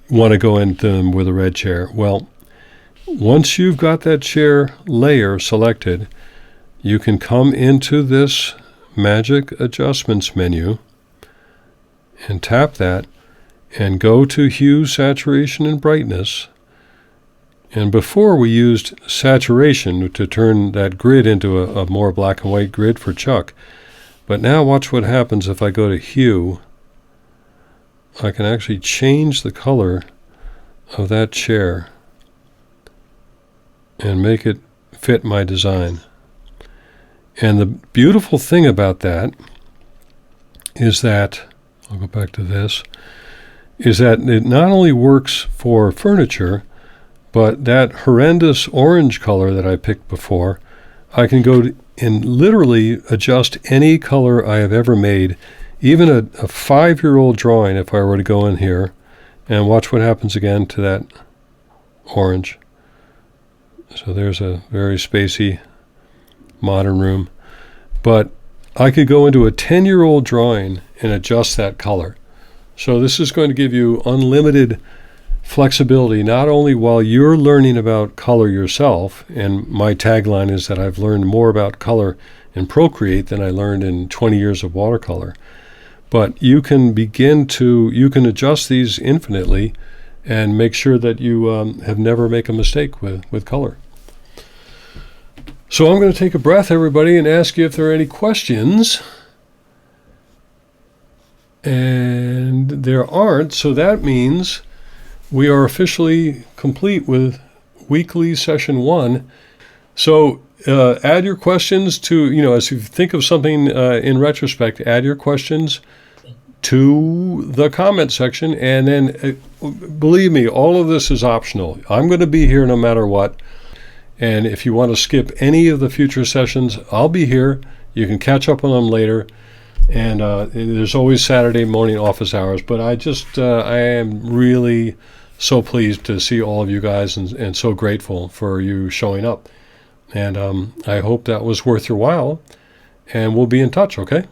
want to go into them with a red chair. Well, once you've got that chair layer selected, you can come into this Magic Adjustments menu and tap that and go to Hue, Saturation, and Brightness. And before we used saturation to turn that grid into a more black and white grid for Chuck. But now watch what happens if I go to Hue. I can actually change the color of that chair and make it fit my design. And the beautiful thing about that is that, I'll go back to this, is that it not only works for furniture, but that horrendous orange color that I picked before, I can go and literally adjust any color I have ever made, even a 5-year-old drawing, if I were to go in here and watch what happens again to that orange. So there's a very spacey modern room. But I could go into a 10-year-old drawing and adjust that color. So this is going to give you unlimited flexibility, not only while you're learning about color yourself, and my tagline is that I've learned more about color in Procreate than I learned in 20 years of watercolor, but you can adjust these infinitely and make sure that you have never make a mistake with color. So I'm going to take a breath, everybody, and ask you if there are any questions. And there aren't, so that means we are officially complete with weekly session 1. So add your questions to, as you think of something in retrospect, add your questions to the comment section. And then, believe me, all of this is optional. I'm going to be here no matter what. And if you want to skip any of the future sessions, I'll be here. You can catch up on them later. And there's always Saturday morning office hours. But I am really so pleased to see all of you guys and so grateful for you showing up. And I hope that was worth your while. And we'll be in touch, okay?